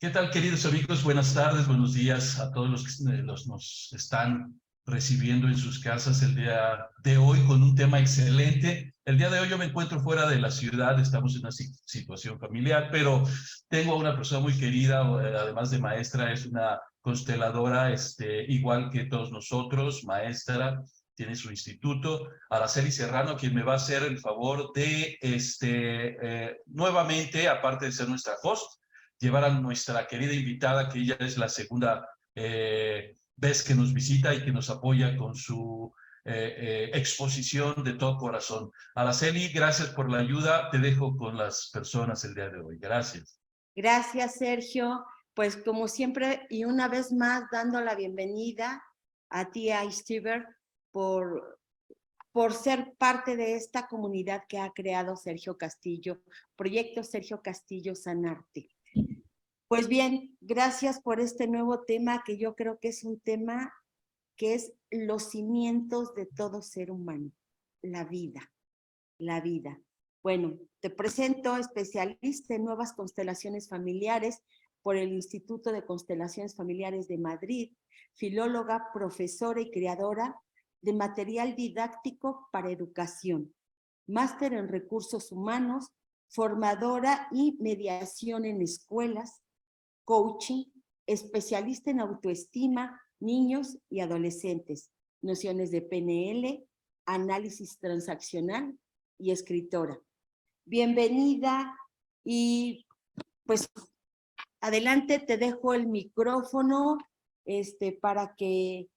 ¿Qué tal, queridos amigos? Buenas tardes, buenos días a todos los que nos están recibiendo en sus casas el día de hoy con un tema excelente. El día de hoy yo me encuentro fuera de la ciudad, estamos en una situación familiar, pero tengo a una persona muy querida, además de maestra, es una consteladora, igual que todos nosotros, maestra, tiene su instituto, Araceli Serrano, quien me va a hacer el favor de, nuevamente, aparte de ser nuestra host, llevar a nuestra querida invitada, que ella es la segunda vez que nos visita y que nos apoya con su exposición de todo corazón. Araceli, gracias por la ayuda. Te dejo con las personas el día de hoy. Gracias. Gracias, Sergio. Pues como siempre, y una vez más, dando la bienvenida a ti, a Steve, por ser parte de esta comunidad que ha creado Sergio Castillo, Proyecto Sergio Castillo Sanarte. Pues bien, gracias por este nuevo tema que yo creo que es un tema que es los cimientos de todo ser humano, la vida, la vida. Bueno, te presento especialista en nuevas constelaciones familiares por el Instituto de Constelaciones Familiares de Madrid, filóloga, profesora y creadora de material didáctico para educación, máster en recursos humanos, formadora y mediación en escuelas, coaching, especialista en autoestima, niños y adolescentes, nociones de PNL, análisis transaccional y escritora. Bienvenida y pues adelante, te dejo el micrófono para que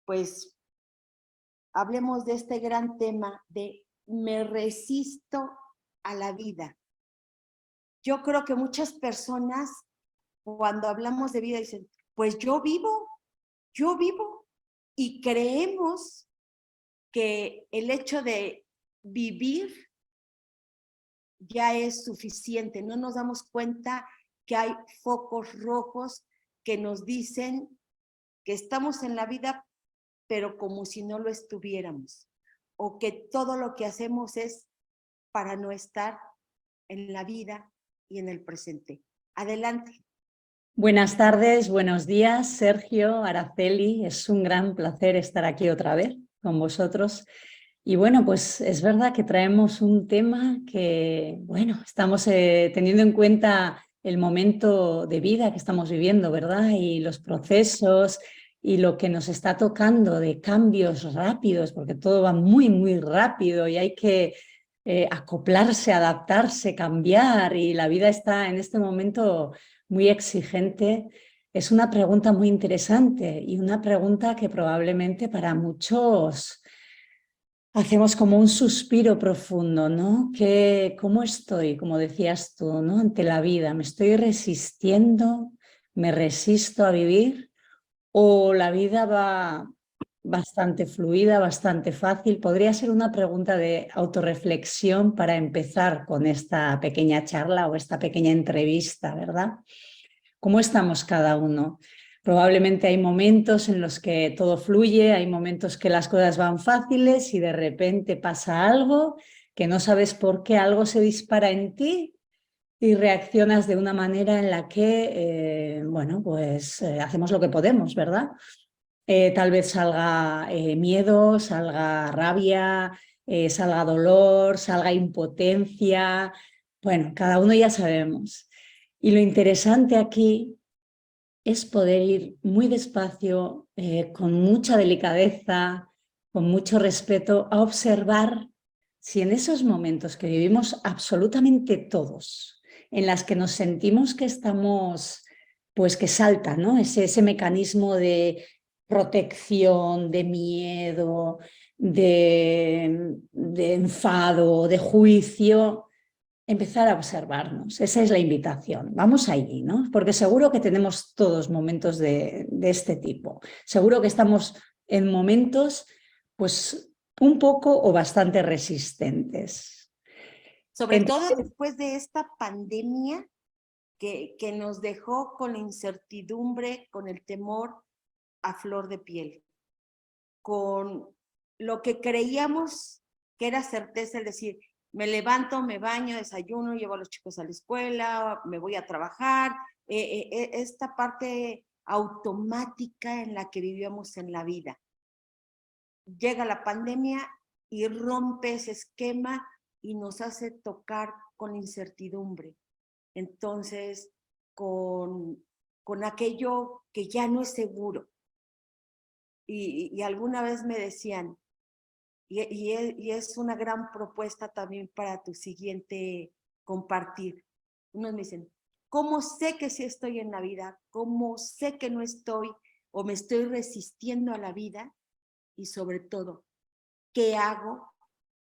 pues hablemos de este gran tema de me resisto a la vida. Yo creo que muchas personas cuando hablamos de vida dicen, pues yo vivo, y creemos que el hecho de vivir ya es suficiente. No nos damos cuenta que hay focos rojos que nos dicen que estamos en la vida, pero como si no lo estuviéramos, o que todo lo que hacemos es para no estar en la vida y en el presente. Adelante. Buenas tardes, buenos días, Sergio, Araceli. Es un gran placer estar aquí otra vez con vosotros. Y bueno, pues es verdad que traemos un tema que, bueno, estamos teniendo en cuenta el momento de vida que estamos viviendo, ¿verdad? Y los procesos y lo que nos está tocando de cambios rápidos, porque todo va muy, muy rápido y hay que acoplarse, adaptarse, cambiar. Y la vida está en este momento muy exigente. Es una pregunta muy interesante y una pregunta que probablemente para muchos hacemos como un suspiro profundo, ¿no? ¿Cómo estoy, como decías tú, ¿no? Ante la vida? ¿Me estoy resistiendo? ¿Me resisto a vivir? ¿O la vida va bastante fluida, bastante fácil? Podría ser una pregunta de autorreflexión para empezar con esta pequeña charla o esta pequeña entrevista, ¿verdad? ¿Cómo estamos cada uno? Probablemente hay momentos en los que todo fluye, hay momentos que las cosas van fáciles y de repente pasa algo que no sabes por qué, algo se dispara en ti y reaccionas de una manera en la que, bueno, pues hacemos lo que podemos, ¿verdad? Tal vez salga miedo, salga rabia, salga dolor, salga impotencia. Bueno, cada uno ya sabemos. Y lo interesante aquí es poder ir muy despacio, con mucha delicadeza, con mucho respeto, a observar si en esos momentos que vivimos absolutamente todos, en las que nos sentimos que estamos, pues que salta, ¿no? Ese mecanismo de protección, de miedo, de enfado, de juicio, empezar a observarnos. Esa es la invitación. Vamos allí, ¿no? Porque seguro que tenemos todos momentos de este tipo. Seguro que estamos en momentos, pues, un poco o bastante resistentes. Sobre todo después de esta pandemia que nos dejó con la incertidumbre, con el temor a flor de piel, con lo que creíamos que era certeza, es decir, me levanto, me baño, desayuno, llevo a los chicos a la escuela, me voy a trabajar, esta parte automática en la que vivíamos en la vida. Llega la pandemia y rompe ese esquema y nos hace tocar con incertidumbre. Entonces, con aquello que ya no es seguro. Y alguna vez me decían, y es una gran propuesta también para tu siguiente compartir. Unos me dicen, ¿cómo sé que sí estoy en la vida? ¿Cómo sé que no estoy o me estoy resistiendo a la vida? Y sobre todo, ¿qué hago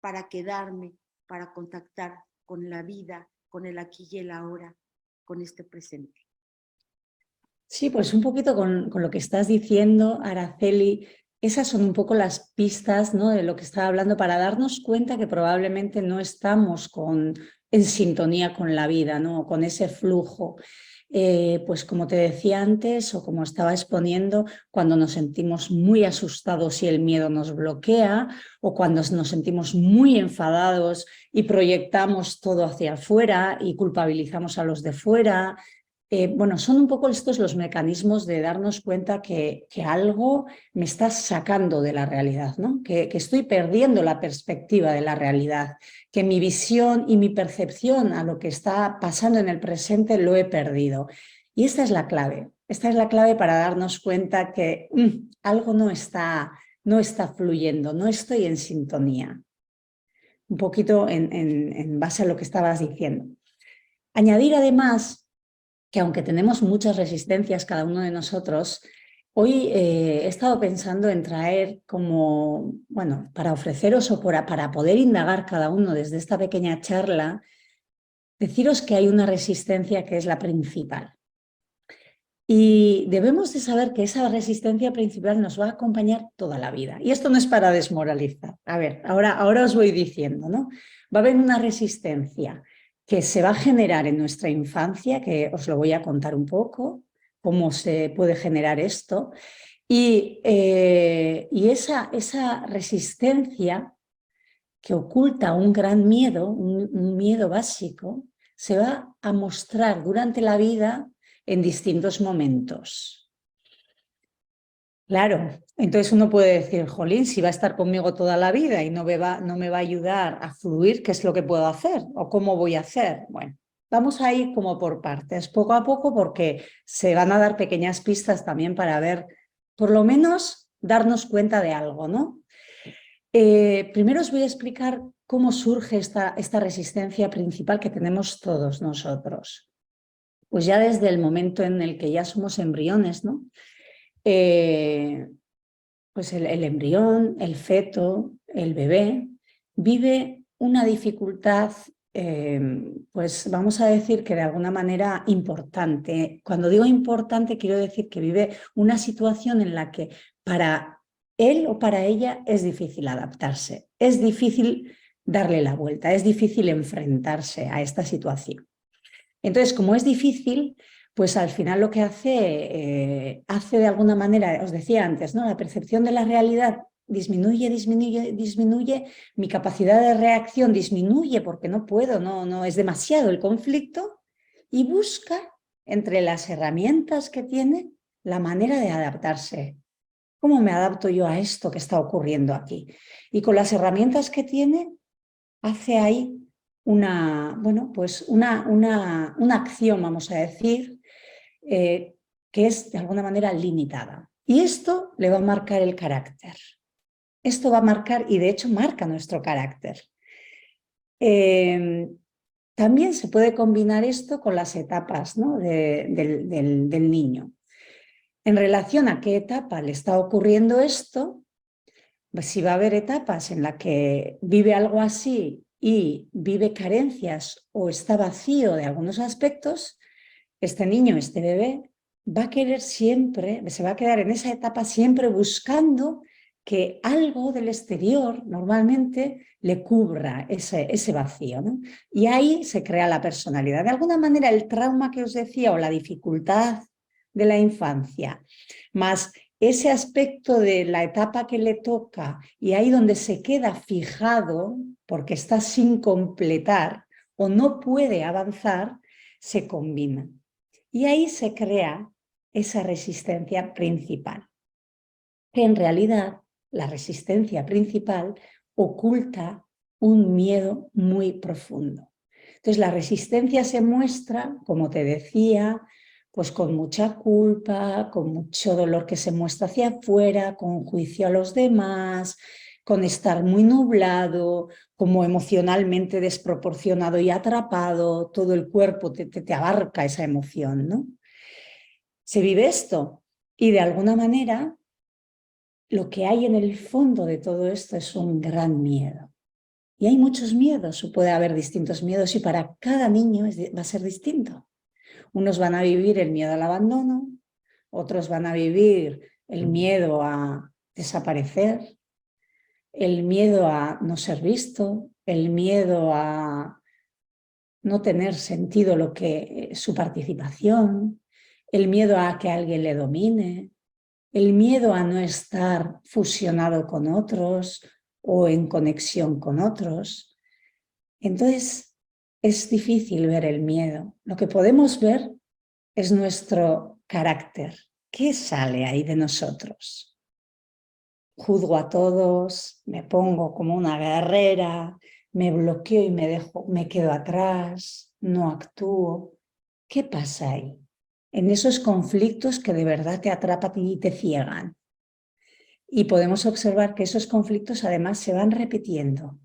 para quedarme, para contactar con la vida, con el aquí y el ahora, con este presente? Sí, pues un poquito con lo que estás diciendo, Araceli, esas son un poco las pistas, ¿no?, de lo que estaba hablando, para darnos cuenta que probablemente no estamos en sintonía con la vida, ¿no?, con ese flujo. Pues como te decía antes, o como estaba exponiendo, cuando nos sentimos muy asustados y el miedo nos bloquea, o cuando nos sentimos muy enfadados y proyectamos todo hacia afuera y culpabilizamos a los de fuera. Bueno, son un poco estos los mecanismos de darnos cuenta que algo me está sacando de la realidad, ¿no? Que estoy perdiendo la perspectiva de la realidad, que mi visión y mi percepción a lo que está pasando en el presente lo he perdido. Y esta es la clave para darnos cuenta que algo no está fluyendo, no estoy en sintonía. Un poquito en base a lo que estabas diciendo. Añadir además que aunque tenemos muchas resistencias cada uno de nosotros, hoy he estado pensando en traer como, bueno, para ofreceros o para poder indagar cada uno desde esta pequeña charla, deciros que hay una resistencia que es la principal. Y debemos de saber que esa resistencia principal nos va a acompañar toda la vida. Y esto no es para desmoralizar. A ver, ahora os voy diciendo, ¿no? Va a haber una resistencia que se va a generar en nuestra infancia, que os lo voy a contar un poco, cómo se puede generar esto. Y esa resistencia que oculta un gran miedo, un miedo básico, se va a mostrar durante la vida en distintos momentos. Claro, entonces uno puede decir, jolín, si va a estar conmigo toda la vida y no me va a ayudar a fluir, ¿qué es lo que puedo hacer? ¿O cómo voy a hacer? Bueno, vamos a ir como por partes, poco a poco, porque se van a dar pequeñas pistas también para ver, por lo menos, darnos cuenta de algo, ¿no? Primero os voy a explicar cómo surge esta resistencia principal que tenemos todos nosotros. Pues ya desde el momento en el que ya somos embriones, ¿no? Pues el embrión, el feto, el bebé, vive una dificultad, pues vamos a decir que de alguna manera importante. Cuando digo importante, quiero decir que vive una situación en la que para él o para ella es difícil adaptarse, es difícil darle la vuelta, es difícil enfrentarse a esta situación. Entonces, como es difícil, pues al final lo que hace de alguna manera, os decía antes, ¿no?, la percepción de la realidad disminuye, mi capacidad de reacción disminuye porque no puedo, no es demasiado el conflicto, y busca entre las herramientas que tiene la manera de adaptarse. ¿Cómo me adapto yo a esto que está ocurriendo aquí? Y con las herramientas que tiene, hace ahí una acción, vamos a decir, que es de alguna manera limitada. Y esto le va a marcar el carácter. Esto va a marcar, y de hecho marca nuestro carácter. También se puede combinar esto con las etapas, ¿no?, del niño. En relación a qué etapa le está ocurriendo esto, pues si va a haber etapas en las que vive algo así y vive carencias o está vacío de algunos aspectos, este niño, este bebé, va a querer siempre, se va a quedar en esa etapa siempre buscando que algo del exterior normalmente le cubra ese vacío, ¿no? Y ahí se crea la personalidad. De alguna manera, el trauma que os decía o la dificultad de la infancia, más ese aspecto de la etapa que le toca y ahí donde se queda fijado porque está sin completar o no puede avanzar, se combinan. Y ahí se crea esa resistencia principal, que en realidad la resistencia principal oculta un miedo muy profundo. Entonces la resistencia se muestra, como te decía, pues con mucha culpa, con mucho dolor que se muestra hacia afuera, con juicio a los demás, con estar muy nublado, como emocionalmente desproporcionado y atrapado, todo el cuerpo te abarca esa emoción, ¿no? Se vive esto y de alguna manera lo que hay en el fondo de todo esto es un gran miedo. Y hay muchos miedos, puede haber distintos miedos y para cada niño va a ser distinto. Unos van a vivir el miedo al abandono, otros van a vivir el miedo a desaparecer, el miedo a no ser visto, el miedo a no tener sentido su participación, el miedo a que alguien le domine, el miedo a no estar fusionado con otros o en conexión con otros. Entonces, es difícil ver el miedo. Lo que podemos ver es nuestro carácter. ¿Qué sale ahí de nosotros? Juzgo a todos, me pongo como una guerrera, me bloqueo y me quedo atrás, no actúo. ¿Qué pasa ahí? En esos conflictos que de verdad te atrapan y te ciegan. Y podemos observar que esos conflictos además se van repitiendo.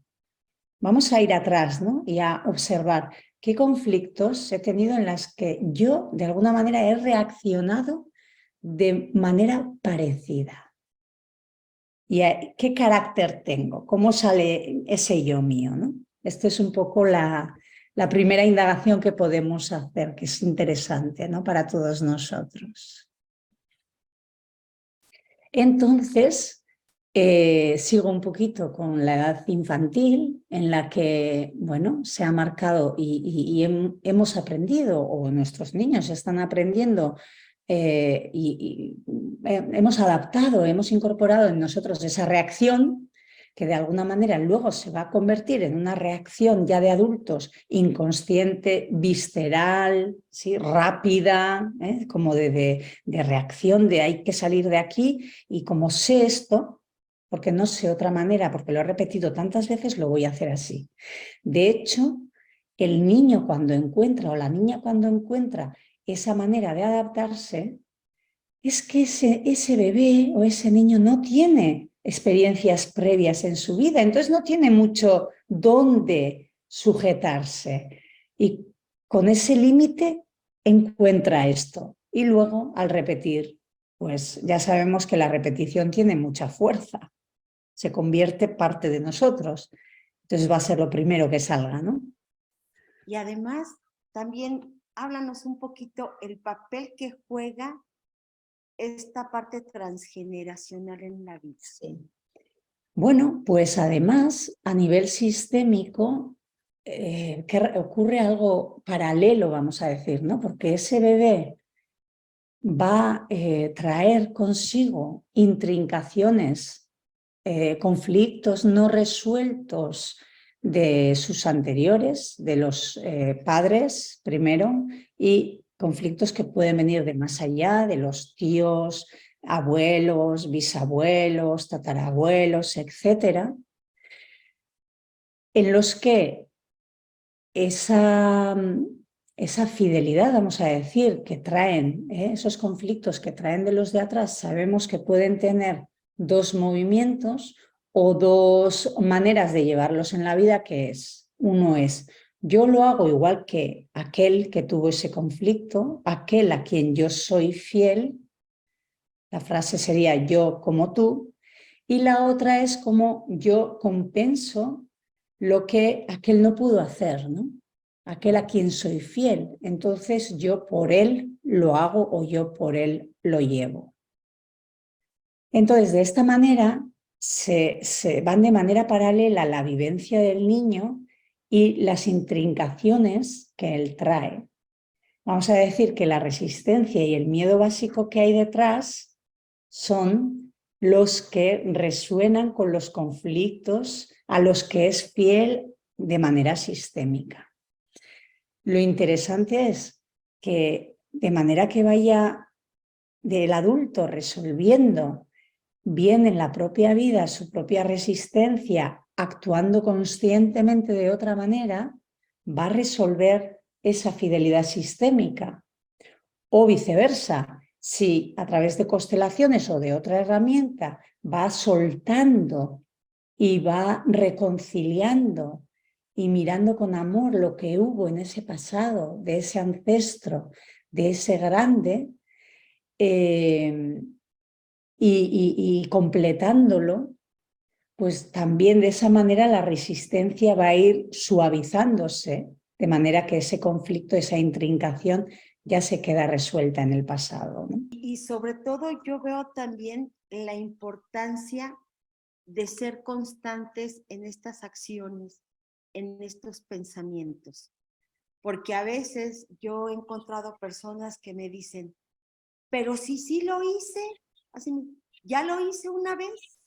Vamos a ir atrás, ¿no? Y a observar qué conflictos he tenido en las que yo de alguna manera he reaccionado de manera parecida. ¿Y qué carácter tengo? ¿Cómo sale ese yo mío, ¿no? Esta es un poco la primera indagación que podemos hacer, que es interesante, ¿no? Para todos nosotros. Entonces, sigo un poquito con la edad infantil, en la que, bueno, se ha marcado y hemos aprendido, o nuestros niños están aprendiendo, hemos adaptado, hemos incorporado en nosotros esa reacción que de alguna manera luego se va a convertir en una reacción ya de adultos inconsciente, visceral, ¿sí? Rápida, como de reacción, de hay que salir de aquí, y como sé esto, porque no sé otra manera, porque lo he repetido tantas veces, lo voy a hacer así. De hecho, el niño cuando encuentra, o la niña cuando encuentra esa manera de adaptarse, es que ese bebé o ese niño no tiene experiencias previas en su vida, entonces no tiene mucho dónde sujetarse. Y con ese límite encuentra esto. Y luego, al repetir, pues ya sabemos que la repetición tiene mucha fuerza, se convierte parte de nosotros. Entonces va a ser lo primero que salga, ¿no? Y además, también háblanos un poquito el papel que juega esta parte transgeneracional en la vida. Sí. Bueno, pues además, a nivel sistémico, ocurre algo paralelo, vamos a decir, ¿no? Porque ese bebé va a traer consigo intrincaciones, conflictos no resueltos de sus anteriores, de los padres primero, y conflictos que pueden venir de más allá, de los tíos, abuelos, bisabuelos, tatarabuelos, etcétera, en los que esa fidelidad, vamos a decir, que traen, esos conflictos que traen de los de atrás, sabemos que pueden tener dos movimientos o dos maneras de llevarlos en la vida, que es, uno es, yo lo hago igual que aquel que tuvo ese conflicto, aquel a quien yo soy fiel, la frase sería yo como tú, y la otra es como yo compenso lo que aquel no pudo hacer, ¿no? Aquel a quien soy fiel, entonces yo por él lo hago o yo por él lo llevo. Entonces, de esta manera se van de manera paralela la vivencia del niño y las intrincaciones que él trae. Vamos a decir que la resistencia y el miedo básico que hay detrás son los que resuenan con los conflictos a los que es fiel de manera sistémica. Lo interesante es que de manera que vaya del adulto resolviendo bien en la propia vida su propia resistencia, actuando conscientemente de otra manera, va a resolver esa fidelidad sistémica. O viceversa, si a través de constelaciones o de otra herramienta va soltando y va reconciliando y mirando con amor lo que hubo en ese pasado, de ese ancestro, de ese grande, y completándolo, pues también de esa manera la resistencia va a ir suavizándose, de manera que ese conflicto, esa intrincación ya se queda resuelta en el pasado, ¿no? Y sobre todo yo veo también la importancia de ser constantes en estas acciones, en estos pensamientos. Porque a veces yo he encontrado personas que me dicen, pero sí lo hice, así, ya lo hice una vez.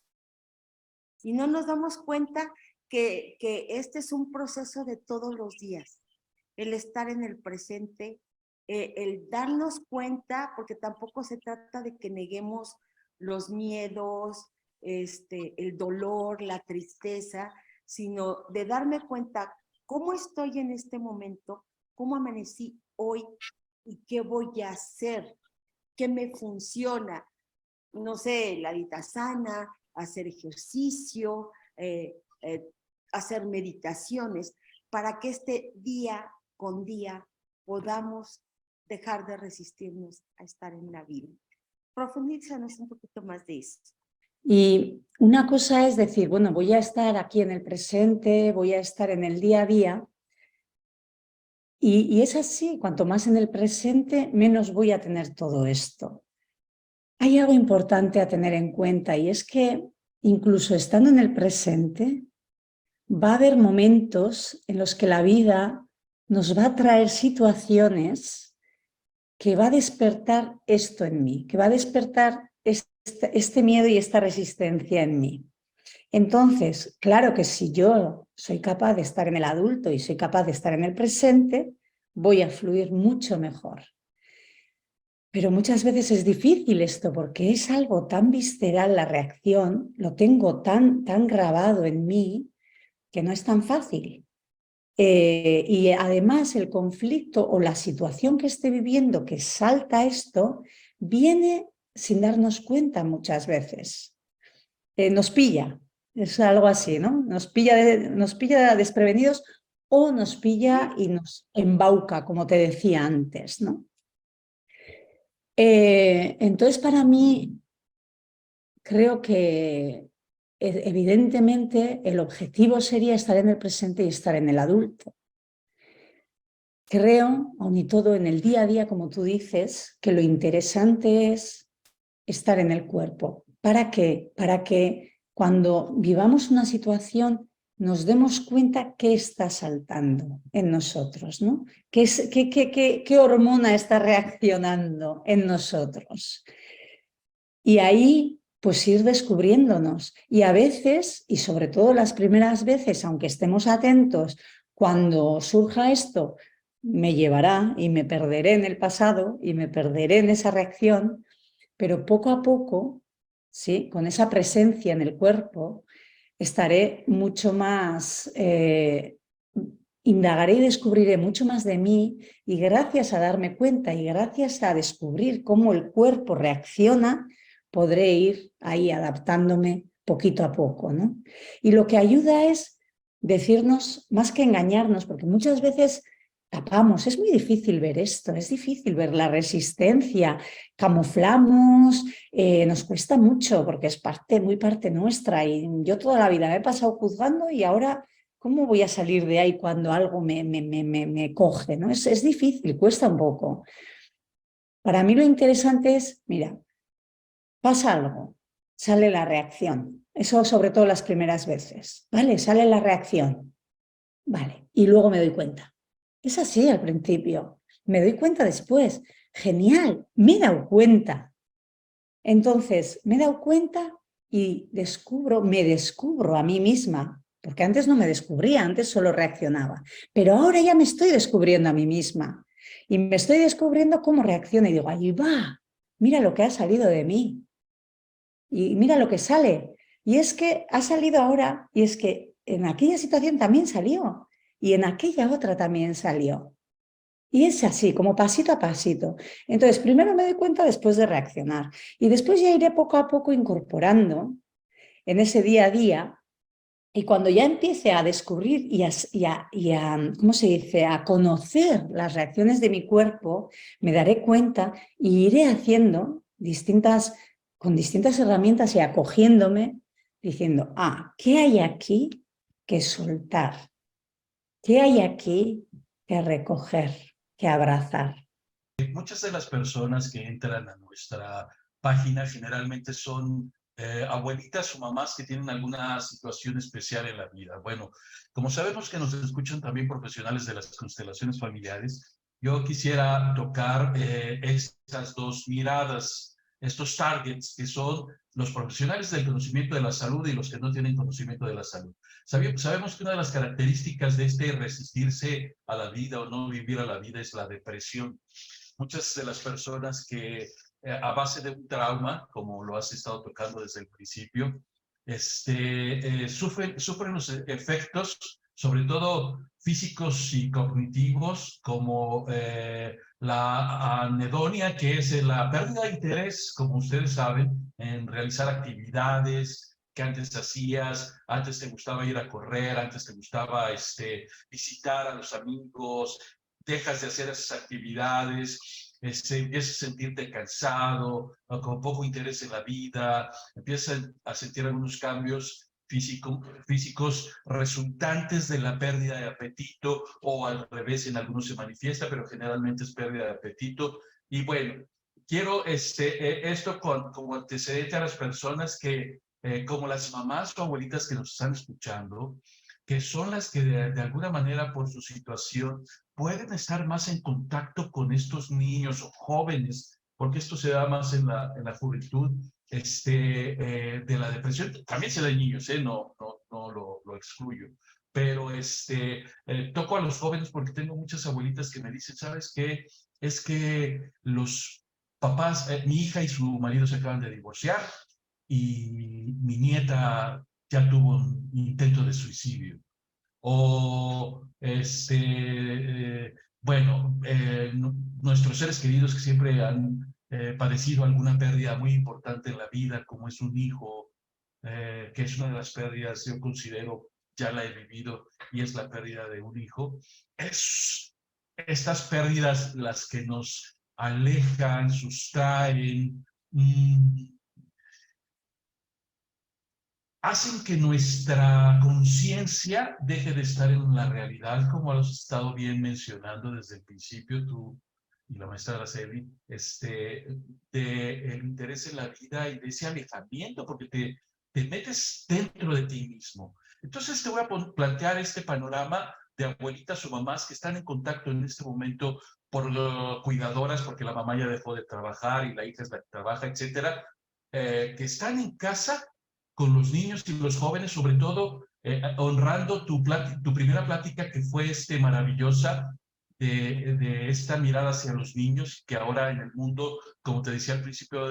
Y no nos damos cuenta que este es un proceso de todos los días. El estar en el presente, el darnos cuenta, porque tampoco se trata de que neguemos los miedos, el dolor, la tristeza, sino de darme cuenta cómo estoy en este momento, cómo amanecí hoy y qué voy a hacer, qué me funciona. No sé, la dieta sana, hacer ejercicio, hacer meditaciones, para que este día con día podamos dejar de resistirnos a estar en la vida. Profundízanos un poquito más de eso. Y una cosa es decir, bueno, voy a estar aquí en el presente, voy a estar en el día a día, y es así, cuanto más en el presente, menos voy a tener todo esto. Hay algo importante a tener en cuenta, y es que incluso estando en el presente, va a haber momentos en los que la vida nos va a traer situaciones que va a despertar esto en mí, que va a despertar este miedo y esta resistencia en mí. Entonces, claro que si yo soy capaz de estar en el adulto y soy capaz de estar en el presente, voy a fluir mucho mejor. Pero muchas veces es difícil esto porque es algo tan visceral la reacción, lo tengo tan grabado en mí que no es tan fácil. Y además el conflicto o la situación que esté viviendo que salta esto, viene sin darnos cuenta muchas veces. Nos pilla, es algo así, ¿no? Nos pilla desprevenidos o nos pilla y nos embauca, como te decía antes, ¿no? Entonces, para mí, creo que evidentemente el objetivo sería estar en el presente y estar en el adulto. Creo, aun y todo en el día a día, como tú dices, que lo interesante es estar en el cuerpo. ¿Para qué? Para que cuando vivamos una situación nos demos cuenta qué está saltando en nosotros, ¿no? ¿Qué hormona está reaccionando en nosotros? Y ahí, pues ir descubriéndonos. Y a veces, y sobre todo las primeras veces, aunque estemos atentos, cuando surja esto, me llevará y me perderé en el pasado y me perderé en esa reacción, pero poco a poco, ¿sí? Con esa presencia en el cuerpo, estaré mucho más, indagaré y descubriré mucho más de mí, y gracias a darme cuenta y gracias a descubrir cómo el cuerpo reacciona, podré ir ahí adaptándome poquito a poco, ¿no? Y lo que ayuda es decirnos, más que engañarnos, porque muchas veces tapamos, es muy difícil ver esto, es difícil ver la resistencia, camuflamos, nos cuesta mucho porque es muy parte nuestra, y yo toda la vida me he pasado juzgando y ahora, ¿cómo voy a salir de ahí cuando algo me coge, ¿no? Es difícil, cuesta un poco. Para mí lo interesante es, mira, pasa algo, sale la reacción, eso sobre todo las primeras veces, ¿vale? Sale la reacción, vale, y luego me doy cuenta. Es así al principio, me doy cuenta después. Genial, me he dado cuenta. Entonces, me he dado cuenta y me descubro a mí misma, porque antes no me descubría, antes solo reaccionaba. Pero ahora ya me estoy descubriendo a mí misma. Y me estoy descubriendo cómo reacciono y digo, ahí va, mira lo que ha salido de mí. Y mira lo que sale. Y es que ha salido ahora, y es que en aquella situación también salió, y en aquella otra también salió. Y es así, como pasito a pasito. Entonces, primero me doy cuenta después de reaccionar. Y después ya iré poco a poco incorporando en ese día a día. Y cuando ya empiece a descubrir ¿cómo se dice?, a conocer las reacciones de mi cuerpo, me daré cuenta y iré haciendo con distintas herramientas y acogiéndome, diciendo, ¿qué hay aquí que soltar? ¿Qué hay aquí que recoger, que abrazar? Muchas de las personas que entran a nuestra página generalmente son abuelitas o mamás que tienen alguna situación especial en la vida. Bueno, como sabemos que nos escuchan también profesionales de las constelaciones familiares, yo quisiera tocar estas dos miradas, estos targets que son los profesionales del conocimiento de la salud y los que no tienen conocimiento de la salud. Sabemos que una de las características de este resistirse a la vida o no vivir a la vida es la depresión. Muchas de las personas que a base de un trauma, como lo has estado tocando desde el principio, sufren los efectos, sobre todo físicos y cognitivos, como la anedonia, que es la pérdida de interés, como ustedes saben, en realizar actividades que antes hacías, antes te gustaba ir a correr, antes te gustaba visitar a los amigos, dejas de hacer esas actividades, empiezas a sentirte cansado, con poco interés en la vida, empiezas a sentir algunos cambios físicos resultantes de la pérdida de apetito, o al revés, en algunos se manifiesta, pero generalmente es pérdida de apetito. Y bueno, quiero esto como antecedente a las personas que, como las mamás o abuelitas que nos están escuchando, que son las que de alguna manera por su situación pueden estar más en contacto con estos niños o jóvenes, porque esto se da más en la juventud, de la depresión. También se da en niños, no lo excluyo. Pero toco a los jóvenes porque tengo muchas abuelitas que me dicen, ¿sabes qué? Es que los papás, mi hija y su marido se acaban de divorciar y mi nieta ya tuvo un intento de suicidio. O, bueno, nuestros seres queridos que siempre han padecido alguna pérdida muy importante en la vida, como es un hijo, que es una de las pérdidas, yo considero, ya la he vivido, y es la pérdida de un hijo. Es estas pérdidas las que nos alejan, sustraen, hacen que nuestra conciencia deje de estar en la realidad, como has estado bien mencionando desde el principio tú y la maestra Araceli, de el interés en la vida y de ese alejamiento, porque te metes dentro de ti mismo. Entonces te voy a plantear este panorama de abuelitas o mamás que están en contacto en este momento por cuidadoras, porque la mamá ya dejó de trabajar y la hija es la que trabaja, etcétera, que están en casa con los niños y los jóvenes, sobre todo honrando tu primera plática, que fue maravillosa, de esta mirada hacia los niños, que ahora en el mundo, como te decía al principio,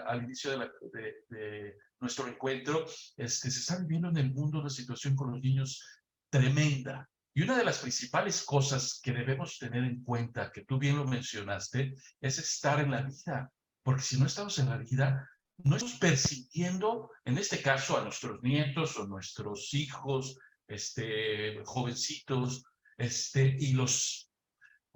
al inicio de nuestro encuentro, se está viviendo en el mundo una situación con los niños tremenda. Y una de las principales cosas que debemos tener en cuenta, que tú bien lo mencionaste, es estar en la vida. Porque si no estamos en la vida, no estamos persiguiendo, en este caso, a nuestros nietos o nuestros hijos, jovencitos, y los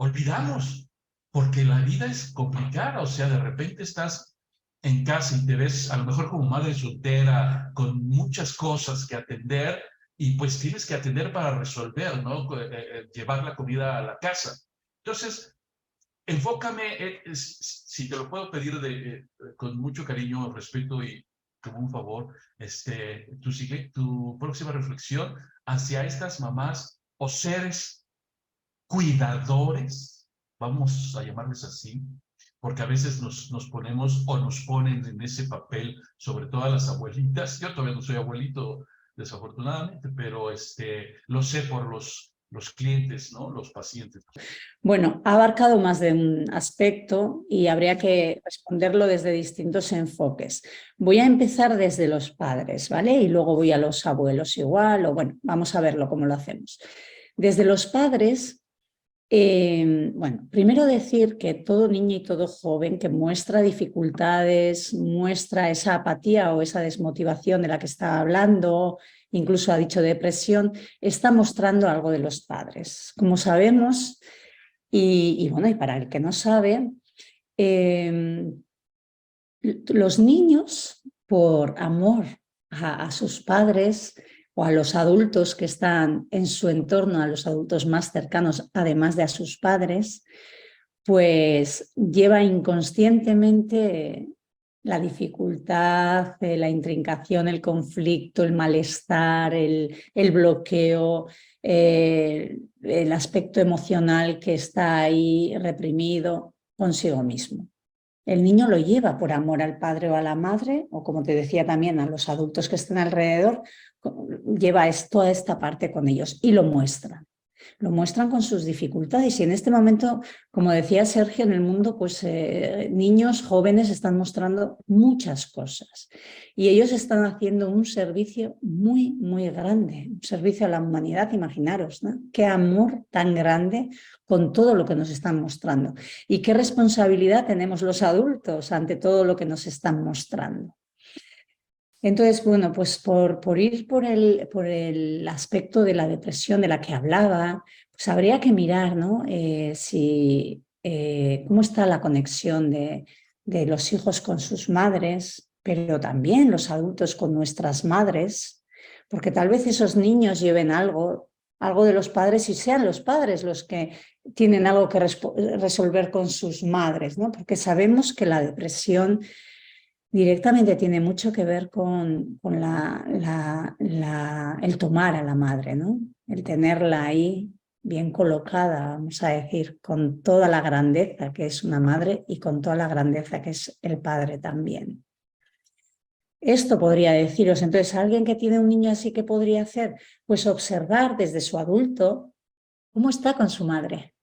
olvidamos, porque la vida es complicada. O sea, de repente estás en casa y te ves a lo mejor como madre soltera, con muchas cosas que atender, y pues tienes que atender para resolver, ¿no? Llevar la comida a la casa. Entonces, enfócame, si te lo puedo pedir con mucho cariño, respeto y como un favor, tu próxima reflexión hacia estas mamás o seres cuidadores, vamos a llamarles así, porque a veces nos ponemos o nos ponen en ese papel, sobre todo a las abuelitas. Yo todavía no soy abuelito, desafortunadamente, pero lo sé por los los clientes, ¿no? Los pacientes. Bueno, ha abarcado más de un aspecto y habría que responderlo desde distintos enfoques. Voy a empezar desde los padres, ¿vale? Y luego voy a los abuelos igual, o bueno, vamos a verlo cómo lo hacemos. Desde los padres, bueno, primero decir que todo niño y todo joven que muestra dificultades, muestra esa apatía o esa desmotivación de la que está hablando, incluso ha dicho depresión, está mostrando algo de los padres. Como sabemos, y bueno, y para el que no sabe, los niños, por amor a sus padres o a los adultos que están en su entorno, a los adultos más cercanos, además de a sus padres, pues lleva inconscientemente la dificultad, la intrincación, el conflicto, el malestar, el bloqueo, el aspecto emocional que está ahí reprimido consigo mismo. El niño lo lleva por amor al padre o a la madre, o como te decía también, a los adultos que están alrededor, lleva toda esta parte con ellos y lo muestra. Lo muestran con sus dificultades y en este momento, como decía Sergio, en el mundo, pues niños, jóvenes están mostrando muchas cosas y ellos están haciendo un servicio muy, muy grande, un servicio a la humanidad, imaginaros, ¿no? Qué amor tan grande con todo lo que nos están mostrando y qué responsabilidad tenemos los adultos ante todo lo que nos están mostrando. Entonces, bueno, pues por ir por el aspecto de la depresión de la que hablaba, pues habría que mirar, ¿no? Cómo está la conexión de los hijos con sus madres, pero también los adultos con nuestras madres, porque tal vez esos niños lleven algo de los padres y sean los padres los que tienen algo que resolver con sus madres, ¿no? Porque sabemos que la depresión directamente tiene mucho que ver con el tomar a la madre, ¿no? El tenerla ahí bien colocada, vamos a decir, con toda la grandeza que es una madre y con toda la grandeza que es el padre también. Esto podría deciros, entonces, alguien que tiene un niño así, ¿qué podría hacer? Pues observar desde su adulto cómo está con su madre,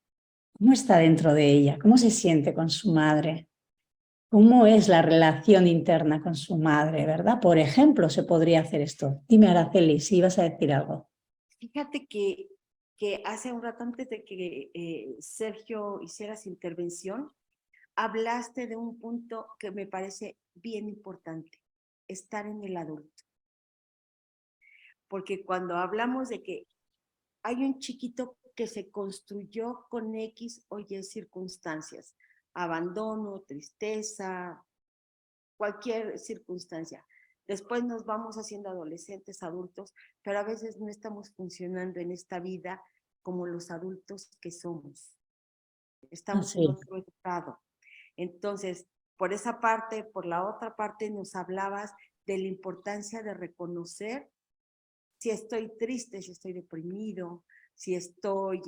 cómo está dentro de ella, cómo se siente con su madre. ¿Cómo es la relación interna con su madre, verdad? Por ejemplo, se podría hacer esto. Dime, Araceli, si ibas a decir algo. Fíjate que hace un rato antes de que Sergio hiciera su intervención, hablaste de un punto que me parece bien importante, estar en el adulto. Porque cuando hablamos de que hay un chiquito que se construyó con X o Y circunstancias, abandono, tristeza, cualquier circunstancia. Después nos vamos haciendo adolescentes, adultos, pero a veces no estamos funcionando en esta vida como los adultos que somos. Estamos en otro estado. Entonces, por esa parte, por la otra parte, nos hablabas de la importancia de reconocer si estoy triste, si estoy deprimido, si estoy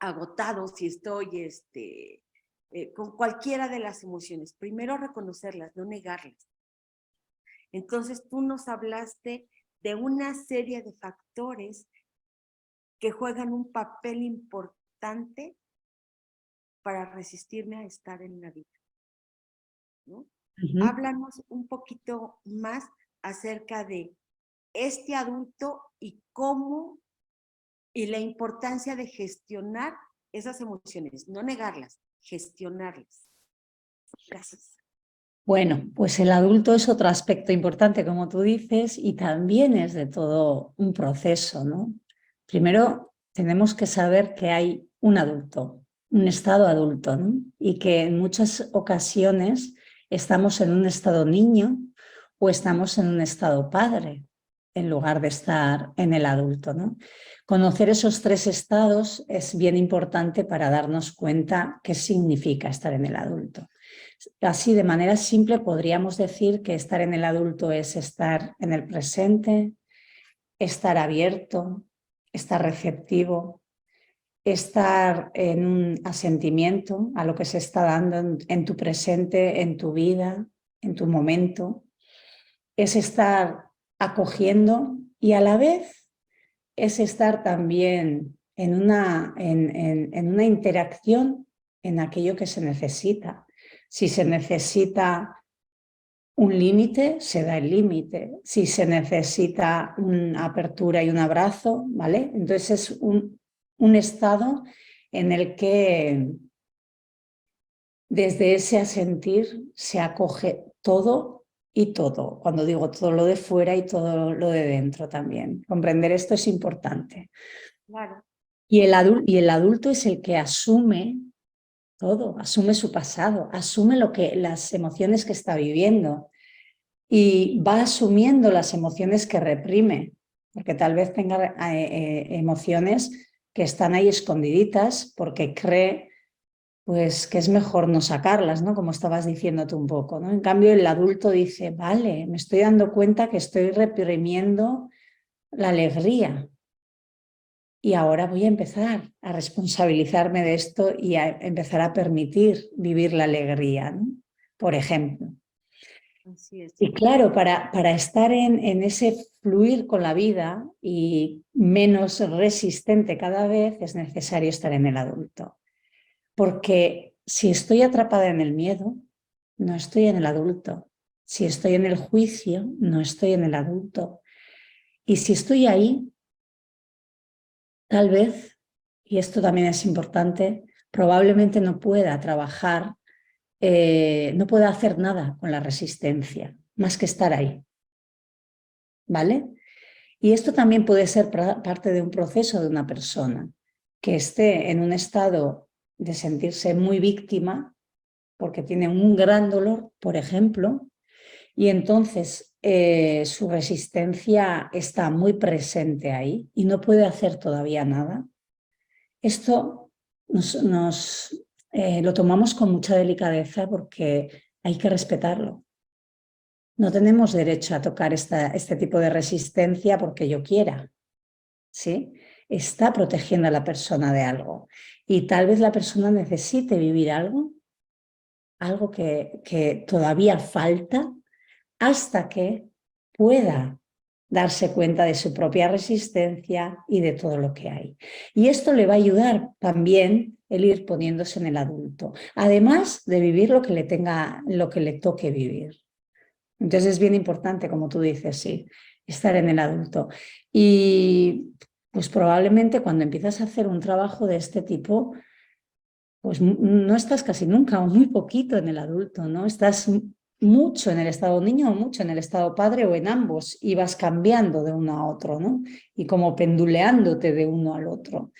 agotado, si estoy con cualquiera de las emociones. Primero reconocerlas, no negarlas. Entonces tú nos hablaste de una serie de factores que juegan un papel importante para resistirme a estar en la vida, ¿no? Háblanos un poquito más acerca de este adulto y cómo y la importancia de gestionar esas emociones, no negarlas, gestionarlas. Gracias. Bueno, pues el adulto es otro aspecto importante, como tú dices, y también es de todo un proceso, ¿no? Primero, tenemos que saber que hay un adulto, un estado adulto, ¿no? Y que en muchas ocasiones estamos en un estado niño o estamos en un estado padre, en lugar de estar en el adulto, ¿no? Conocer esos tres estados es bien importante para darnos cuenta qué significa estar en el adulto. Así, de manera simple, podríamos decir que estar en el adulto es estar en el presente, estar abierto, estar receptivo, estar en un asentimiento a lo que se está dando en tu presente, en tu vida, en tu momento. Es estar acogiendo y a la vez es estar también en una interacción en aquello que se necesita. Si se necesita un límite, se da el límite. Si se necesita una apertura y un abrazo, ¿vale? Entonces es un estado en el que desde ese asentir se acoge todo y todo. Cuando digo todo lo de fuera y todo lo de dentro también. Comprender esto es importante. Claro. Y el adulto es el que asume todo, asume su pasado, asume las emociones que está viviendo y va asumiendo las emociones que reprime, porque tal vez tenga emociones que están ahí escondiditas porque cree pues que es mejor no sacarlas, ¿no? Como estabas diciendo tú un poco, ¿no? En cambio, el adulto dice, vale, me estoy dando cuenta que estoy reprimiendo la alegría y ahora voy a empezar a responsabilizarme de esto y a empezar a permitir vivir la alegría, ¿no? Por ejemplo. Así es. Y claro, para estar en ese fluir con la vida y menos resistente cada vez, es necesario estar en el adulto. Porque si estoy atrapada en el miedo, no estoy en el adulto. Si estoy en el juicio, no estoy en el adulto. Y si estoy ahí, tal vez, y esto también es importante, probablemente no pueda trabajar, no pueda hacer nada con la resistencia, más que estar ahí. ¿Vale? Y esto también puede ser parte de un proceso de una persona que esté en un estado de sentirse muy víctima porque tiene un gran dolor, por ejemplo, y entonces su resistencia está muy presente ahí y no puede hacer todavía nada. Esto lo tomamos con mucha delicadeza porque hay que respetarlo. No tenemos derecho a tocar este tipo de resistencia porque yo quiera, ¿sí? Está protegiendo a la persona de algo y tal vez la persona necesite vivir algo que todavía falta hasta que pueda darse cuenta de su propia resistencia y de todo lo que hay. Y esto le va a ayudar también el ir poniéndose en el adulto, además de vivir lo que le toque vivir. Entonces es bien importante, como tú dices, sí, estar en el adulto. Y pues probablemente cuando empiezas a hacer un trabajo de este tipo, pues no estás casi nunca o muy poquito en el adulto, ¿no? Estás mucho en el estado niño o mucho en el estado padre o en ambos y vas cambiando de uno a otro, ¿no? Y como penduleándote de uno al otro.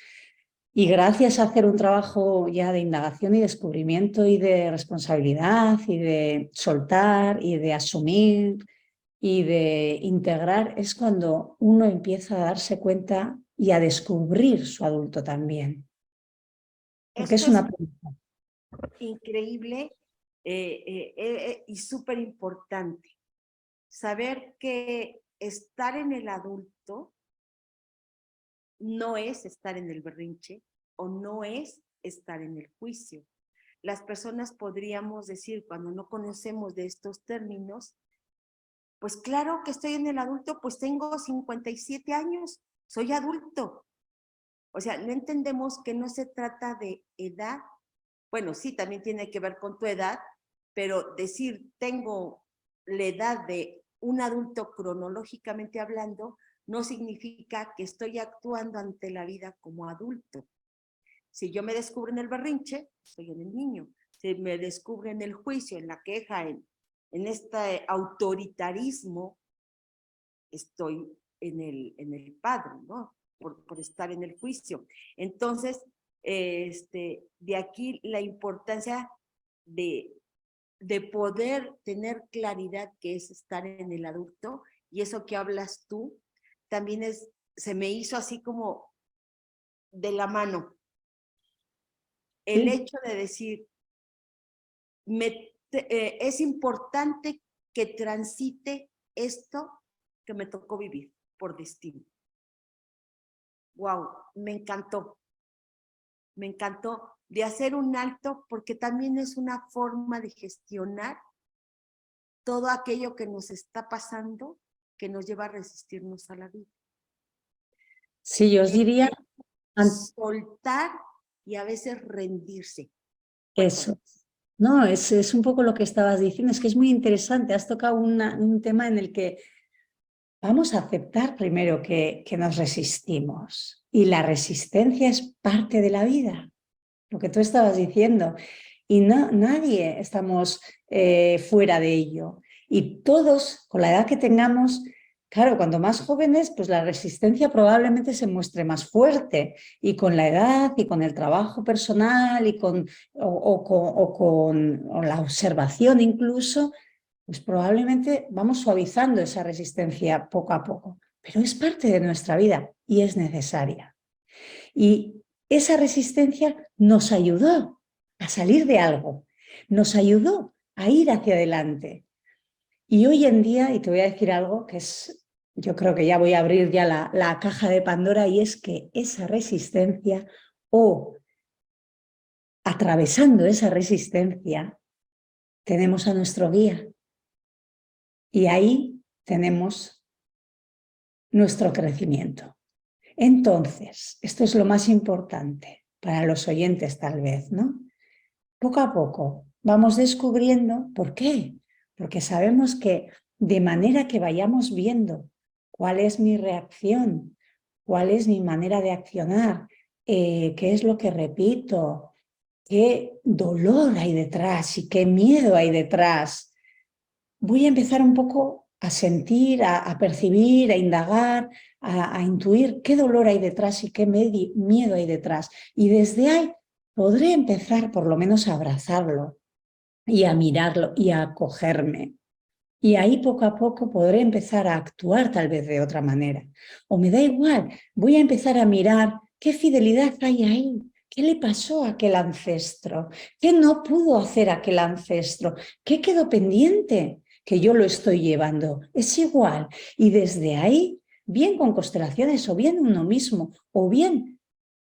Y gracias a hacer un trabajo ya de indagación y descubrimiento y de responsabilidad y de soltar y de asumir y de integrar es cuando uno empieza a darse cuenta y a descubrir su adulto también. Porque Esto es es una... increíble y súper importante. Saber que estar en el adulto no es estar en el berrinche o no es estar en el juicio. Las personas podríamos decir, cuando no conocemos de estos términos, pues claro que estoy en el adulto, pues tengo 57 años, soy adulto. O sea, no entendemos que no se trata de edad. Bueno, sí, también tiene que ver con tu edad, pero decir tengo la edad de un adulto cronológicamente hablando, no significa que estoy actuando ante la vida como adulto. Si yo me descubro en el berrinche, estoy en el niño. Si me descubro en el juicio, en la queja, en este autoritarismo, estoy en el padre, ¿no? Por estar en el juicio. Entonces, de aquí la importancia de poder tener claridad que es estar en el adulto, y eso que hablas tú, también se me hizo así como de la mano. El Sí. hecho de decir, es importante que transite esto que me tocó vivir por destino. Wow, me encantó de hacer un alto porque también es una forma de gestionar todo aquello que nos está pasando que nos lleva a resistirnos a la vida. Sí, yo os diría soltar y a veces rendirse. eso. No, es un poco lo que estabas diciendo, es que es muy interesante. Has tocado un tema en el que vamos a aceptar primero que nos resistimos y la resistencia es parte de la vida, lo que tú estabas diciendo, y nadie estamos fuera de ello. Y todos, con la edad que tengamos, claro, cuando más jóvenes, pues la resistencia probablemente se muestre más fuerte, y con la edad y con el trabajo personal y con la observación incluso, pues probablemente vamos suavizando esa resistencia poco a poco, pero es parte de nuestra vida y es necesaria. Y esa resistencia nos ayudó a salir de algo, nos ayudó a ir hacia adelante. Y hoy en día, y te voy a decir algo que es, yo creo que ya voy a abrir ya la caja de Pandora, y es que esa resistencia, o atravesando esa resistencia, tenemos a nuestro guía. Y ahí tenemos nuestro crecimiento. Entonces, esto es lo más importante para los oyentes tal vez, ¿no? Poco a poco vamos descubriendo por qué. Porque sabemos que de manera que vayamos viendo cuál es mi reacción, cuál es mi manera de accionar, qué es lo que repito, qué dolor hay detrás y qué miedo hay detrás, voy a empezar un poco a sentir, a percibir, a indagar, a intuir qué dolor hay detrás y qué miedo hay detrás. Y desde ahí podré empezar por lo menos a abrazarlo y a mirarlo y a acogerme. Y ahí poco a poco podré empezar a actuar tal vez de otra manera. O me da igual, voy a empezar a mirar qué fidelidad hay ahí. ¿Qué le pasó a aquel ancestro? ¿Qué no pudo hacer aquel ancestro? ¿Qué quedó pendiente? Que yo lo estoy llevando. Es igual. Y desde ahí, bien con constelaciones o bien uno mismo, o bien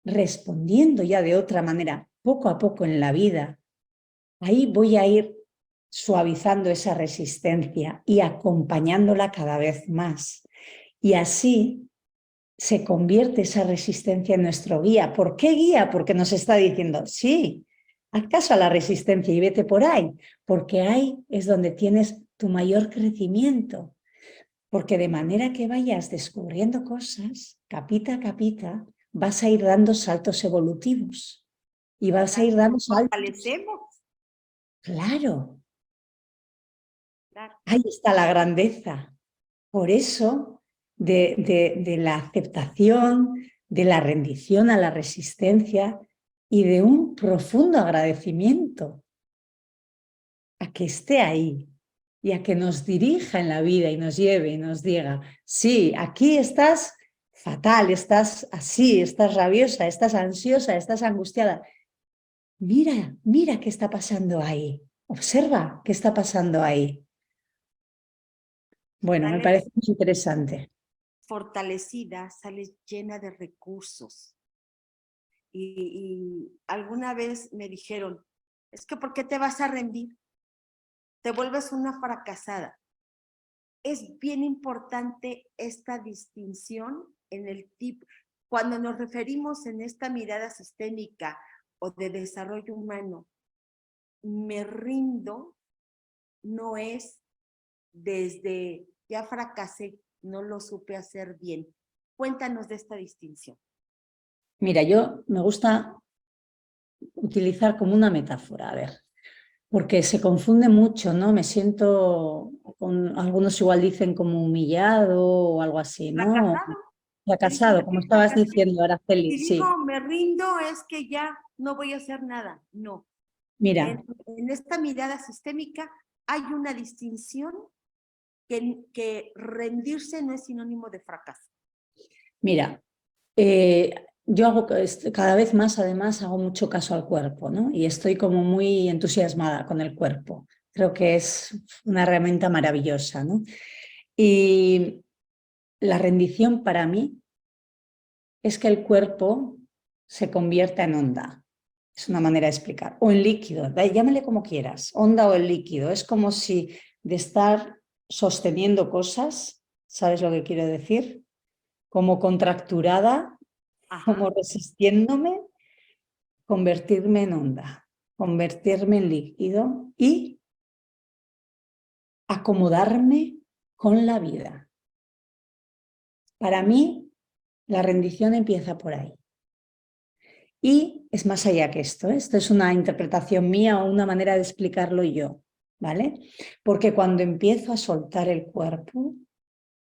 respondiendo ya de otra manera, poco a poco en la vida, ahí voy a ir suavizando esa resistencia y acompañándola cada vez más. Y así se convierte esa resistencia en nuestro guía. ¿Por qué guía? Porque nos está diciendo, sí, haz caso a la resistencia y vete por ahí, porque ahí es donde tienes tu mayor crecimiento. Porque de manera que vayas descubriendo cosas, capita a capita, vas a ir dando saltos evolutivos. Y vas a ir dando saltos. Fortalecemos. Claro. Claro. Ahí está la grandeza. Por eso, de la aceptación, de la rendición a la resistencia y de un profundo agradecimiento a que esté ahí y a que nos dirija en la vida y nos lleve y nos diga, sí, aquí estás fatal, estás así, estás rabiosa, estás ansiosa, estás angustiada. Mira, mira qué está pasando ahí. Observa qué está pasando ahí. Bueno, me parece muy interesante. Fortalecida, sales llena de recursos. Y alguna vez me dijeron, es que ¿por qué te vas a rendir? Te vuelves una fracasada. Es bien importante esta distinción en el tipo. Cuando nos referimos en esta mirada sistémica o de desarrollo humano, me rindo no es desde ya fracasé, no lo supe hacer bien. Cuéntanos de esta distinción. Mira, yo me gusta utilizar como una metáfora, a ver, porque se confunde mucho, ¿no? Me siento, algunos igual dicen como humillado o algo así, ¿no? Fracasado. Fracasado, como estabas diciendo, Araceli, Si sí. digo me rindo es que ya no voy a hacer nada, no. Mira, En esta mirada sistémica hay una distinción que rendirse no es sinónimo de fracaso. mira, yo hago cada vez más, además, hago mucho caso al cuerpo, ¿no? Y estoy como muy entusiasmada con el cuerpo. Creo que es una herramienta maravillosa, ¿no? Y la rendición para mí es que el cuerpo se convierta en onda. Es una manera de explicar. O en líquido, llámale como quieras, onda o en líquido. Es como si de estar sosteniendo cosas, ¿sabes lo que quiero decir? como contracturada, como resistiéndome, convertirme en onda, convertirme en líquido y acomodarme con la vida. Para mí, la rendición empieza por ahí. Y es más allá que esto, ¿eh? Esto es una interpretación mía o una manera de explicarlo yo, ¿vale? Porque cuando empiezo a soltar el cuerpo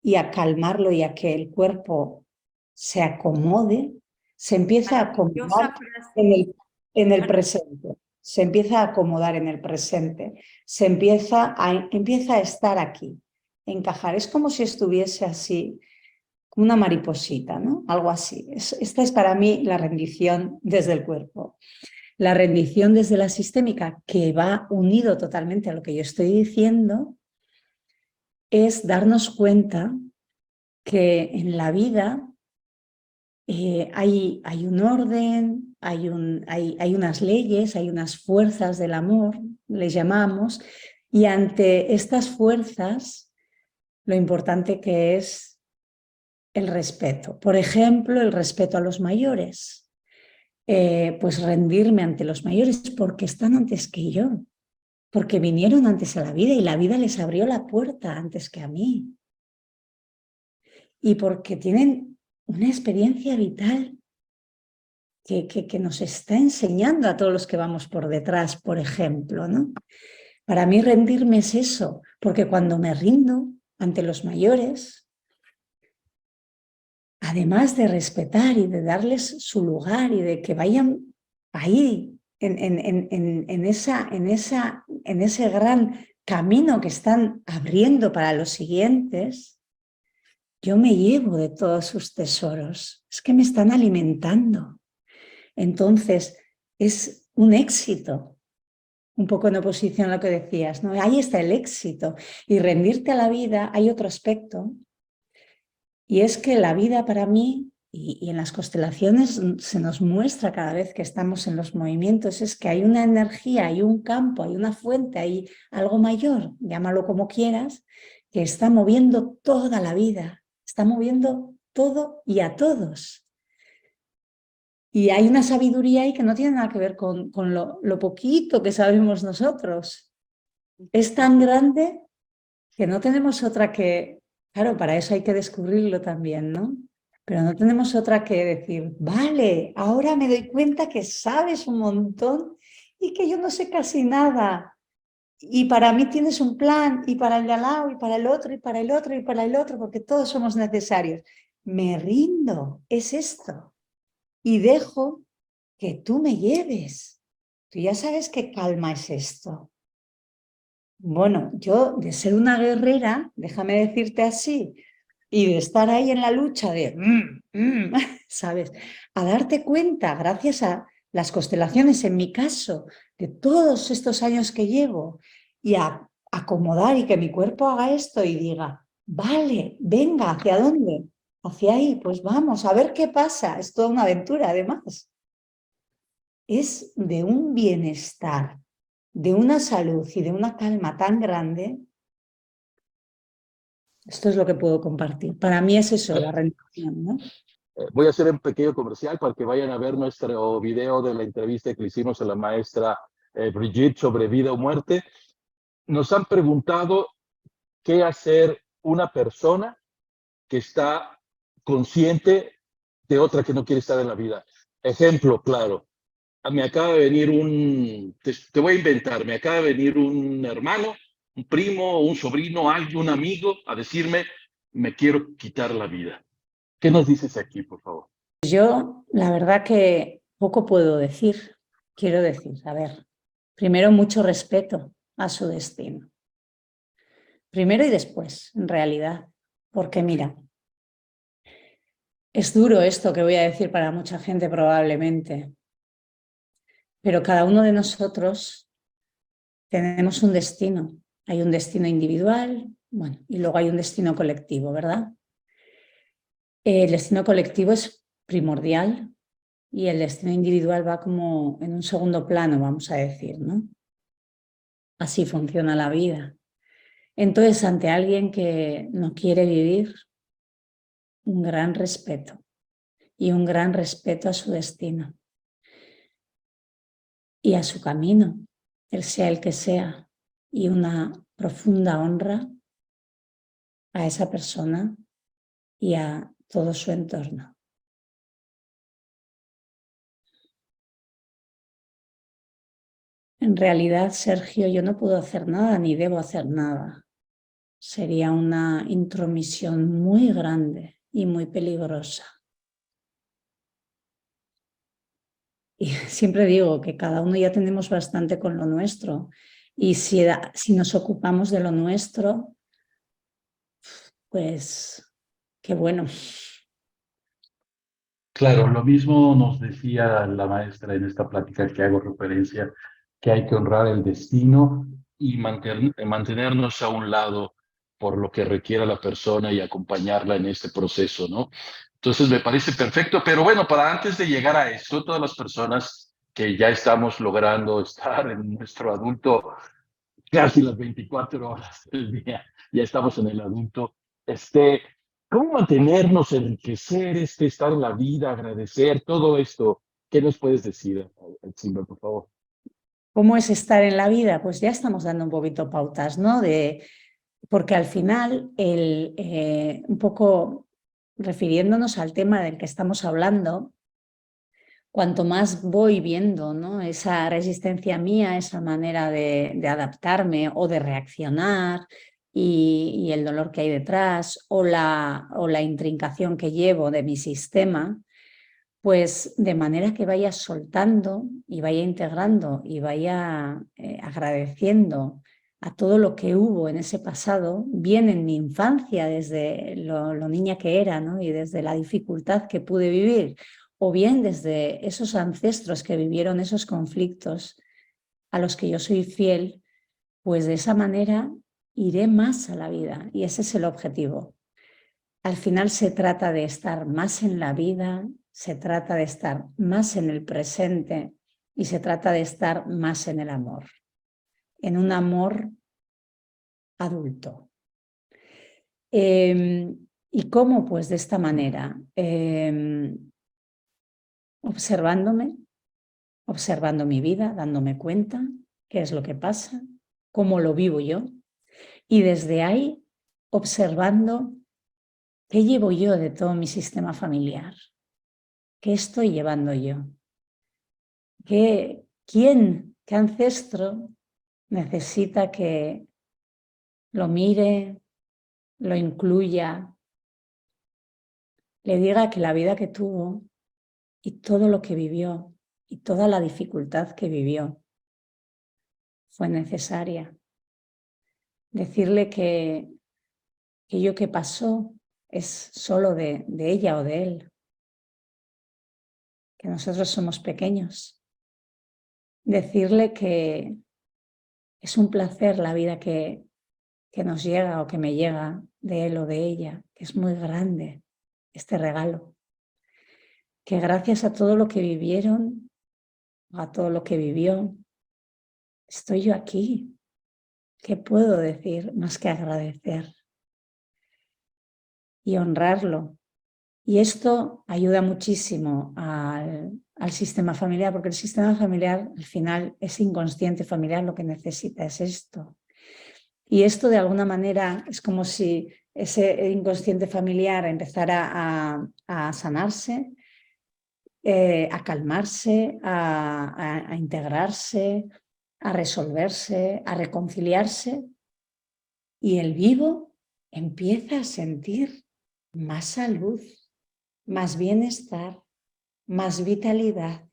y a calmarlo y a que el cuerpo se acomode, se empieza a acomodar en el presente. Se empieza a acomodar en el presente. Empieza a estar aquí, encajar. Es como si estuviese así, una mariposita, ¿no? Algo así. Esta es para mí la rendición desde el cuerpo. La rendición desde la sistémica, que va unido totalmente a lo que yo estoy diciendo, es darnos cuenta que en la vida hay un orden, hay unas leyes, hay unas fuerzas del amor, les llamamos, y ante estas fuerzas lo importante que es el respeto. Por ejemplo, el respeto a los mayores. Pues rendirme ante los mayores porque están antes que yo, porque vinieron antes a la vida y la vida les abrió la puerta antes que a mí. Y porque tienen una experiencia vital que nos está enseñando a todos los que vamos por detrás, por ejemplo, ¿no? Para mí rendirme es eso, porque cuando me rindo ante los mayores, además de respetar y de darles su lugar y de que vayan ahí en ese gran camino que están abriendo para los siguientes, yo me llevo de todos sus tesoros. Es que me están alimentando. Entonces, es un éxito, un poco en oposición a lo que decías, ¿no? Ahí está el éxito. Y rendirte a la vida, hay otro aspecto, y es que la vida para mí, y en las constelaciones se nos muestra cada vez que estamos en los movimientos, es que hay una energía, hay un campo, hay una fuente, hay algo mayor, llámalo como quieras, que está moviendo toda la vida, está moviendo todo y a todos. Y hay una sabiduría ahí que no tiene nada que ver con lo poquito que sabemos nosotros. Es tan grande que no tenemos otra que... Claro, para eso hay que descubrirlo también, ¿no? Pero no tenemos otra que decir, vale, ahora me doy cuenta que sabes un montón y que yo no sé casi nada. Y para mí tienes un plan, y para el de al lado, y para el otro, y para el otro, y para el otro, porque todos somos necesarios. Me rindo, es esto. Y dejo que tú me lleves. Tú ya sabes qué calma es esto. Bueno, yo de ser una guerrera, déjame decirte así, y de estar ahí en la lucha de, ¿sabes? A darte cuenta, gracias a las constelaciones, en mi caso, de todos estos años que llevo, y a acomodar y que mi cuerpo haga esto y diga, vale, venga, ¿hacia dónde? Hacia ahí, pues vamos, a ver qué pasa. Es toda una aventura, además. Es de un bienestar, de una salud y de una calma tan grande. Esto es lo que puedo compartir. Para mí es eso, la rendición, ¿no? Voy a hacer un pequeño comercial para que vayan a ver nuestro video de la entrevista que le hicimos a la maestra Brigitte sobre vida o muerte. Nos han preguntado qué hacer una persona que está consciente de otra que no quiere estar en la vida. Ejemplo claro. Me acaba de venir te voy a inventar, me acaba de venir un hermano, un primo, un sobrino, alguien, un amigo, a decirme, me quiero quitar la vida. ¿Qué nos dices aquí, por favor? Yo, la verdad que poco puedo decir. Quiero decir, a ver, primero mucho respeto a su destino. Primero y después, en realidad. Porque mira, es duro esto que voy a decir para mucha gente probablemente, pero cada uno de nosotros tenemos un destino. Hay un destino individual, bueno, y luego hay un destino colectivo, ¿verdad? El destino colectivo es primordial y el destino individual va como en un segundo plano, vamos a decir, ¿no? Así funciona la vida. Entonces, ante alguien que no quiere vivir, un gran respeto y un gran respeto a su destino y a su camino, él sea el que sea, y una profunda honra a esa persona y a todo su entorno. En realidad, Sergio, yo no puedo hacer nada ni debo hacer nada. Sería una intromisión muy grande y muy peligrosa. Y siempre digo que cada uno ya tenemos bastante con lo nuestro. Y si nos ocupamos de lo nuestro, pues qué bueno. Claro, lo mismo nos decía la maestra en esta plática que hago referencia, que hay que honrar el destino y mantenernos a un lado por lo que requiera la persona y acompañarla en este proceso, ¿no? Entonces me parece perfecto, pero bueno, para antes de llegar a esto, todas las personas que ya estamos logrando estar en nuestro adulto casi las 24 horas del día, ya estamos en el adulto, ¿cómo mantenernos, enriquecer, estar en la vida, agradecer, todo esto? ¿Qué nos puedes decir, Simba, por favor? ¿Cómo es estar en la vida? Pues ya estamos dando un poquito pautas, ¿no? Porque al final, un poco refiriéndonos al tema del que estamos hablando, cuanto más voy viendo, ¿no?, esa resistencia mía, esa manera de adaptarme o de reaccionar y el dolor que hay detrás o la intrincación que llevo de mi sistema, pues de manera que vaya soltando y vaya integrando y vaya agradeciendo a todo lo que hubo en ese pasado, bien en mi infancia, desde lo niña que era, ¿no?, y desde la dificultad que pude vivir, o bien desde esos ancestros que vivieron esos conflictos a los que yo soy fiel, pues de esa manera iré más a la vida y ese es el objetivo. Al final se trata de estar más en la vida, se trata de estar más en el presente y se trata de estar más en el amor, en un amor adulto. ¿Y cómo? Pues de esta manera, observándome, observando mi vida, dándome cuenta qué es lo que pasa, cómo lo vivo yo, y desde ahí observando qué llevo yo de todo mi sistema familiar, qué estoy llevando yo, qué ancestro necesita que lo mire, lo incluya, le diga que la vida que tuvo y todo lo que vivió y toda la dificultad que vivió fue necesaria. Decirle que aquello que pasó es solo de ella o de él, que nosotros somos pequeños. Decirle que es un placer la vida que nos llega o que me llega de él o de ella, que es muy grande este regalo. Que gracias a todo lo que vivieron, a todo lo que vivió, estoy yo aquí. ¿Qué puedo decir más que agradecer y honrarlo? Y esto ayuda muchísimo al sistema familiar, porque el sistema familiar, al final, ese inconsciente familiar lo que necesita es esto. Y esto, de alguna manera, es como si ese inconsciente familiar empezara a sanarse, a calmarse, a integrarse, a resolverse, a reconciliarse, y el vivo empieza a sentir más salud, más bienestar, más vitalidad,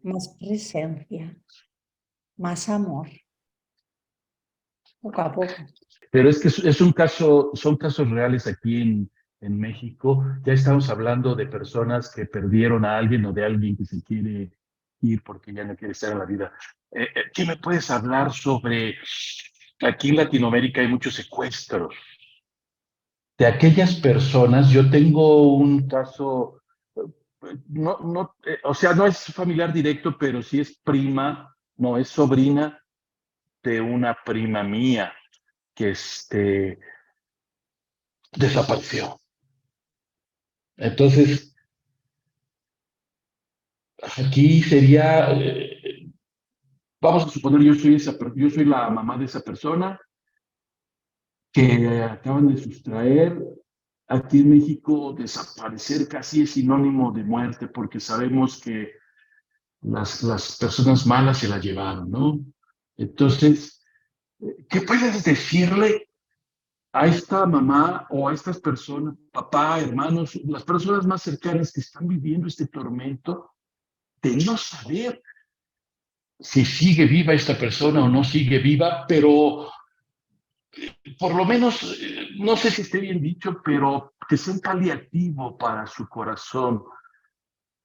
más presencia, más amor, poco a poco. Pero es que es un caso, son casos reales aquí en México. Ya estamos hablando de personas que perdieron a alguien o de alguien que se quiere ir porque ya no quiere estar en la vida. ¿Qué me puedes hablar sobre, aquí en Latinoamérica hay muchos secuestros de aquellas personas? Yo tengo un caso, o sea, no es familiar directo, pero sí es prima, no, es sobrina de una prima mía que desapareció. Entonces, aquí sería, vamos a suponer, yo soy la mamá de esa persona que acaban de sustraer. Aquí en México, desaparecer casi es sinónimo de muerte, porque sabemos que las personas malas se la llevaron, ¿no? Entonces, ¿qué puedes decirle a esta mamá o a estas personas, papá, hermanos, las personas más cercanas que están viviendo este tormento de no saber si sigue viva esta persona o no sigue viva, pero por lo menos, no sé si esté bien dicho, pero que sea un paliativo para su corazón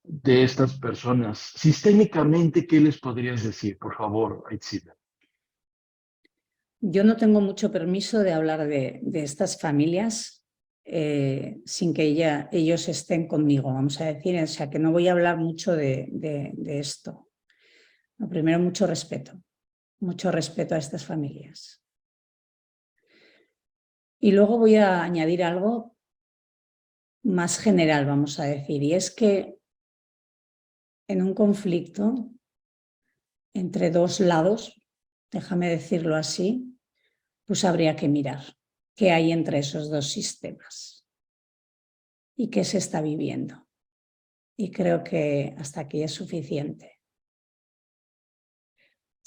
de estas personas? Sistémicamente, ¿qué les podrías decir, por favor, Aitzida? Yo no tengo mucho permiso de hablar de estas familias sin que ellos estén conmigo, vamos a decir, o sea que no voy a hablar mucho de esto. Lo primero, mucho respeto a estas familias. Y luego voy a añadir algo más general, vamos a decir, y es que en un conflicto entre dos lados, déjame decirlo así, pues habría que mirar qué hay entre esos dos sistemas y qué se está viviendo. Y creo que hasta aquí es suficiente.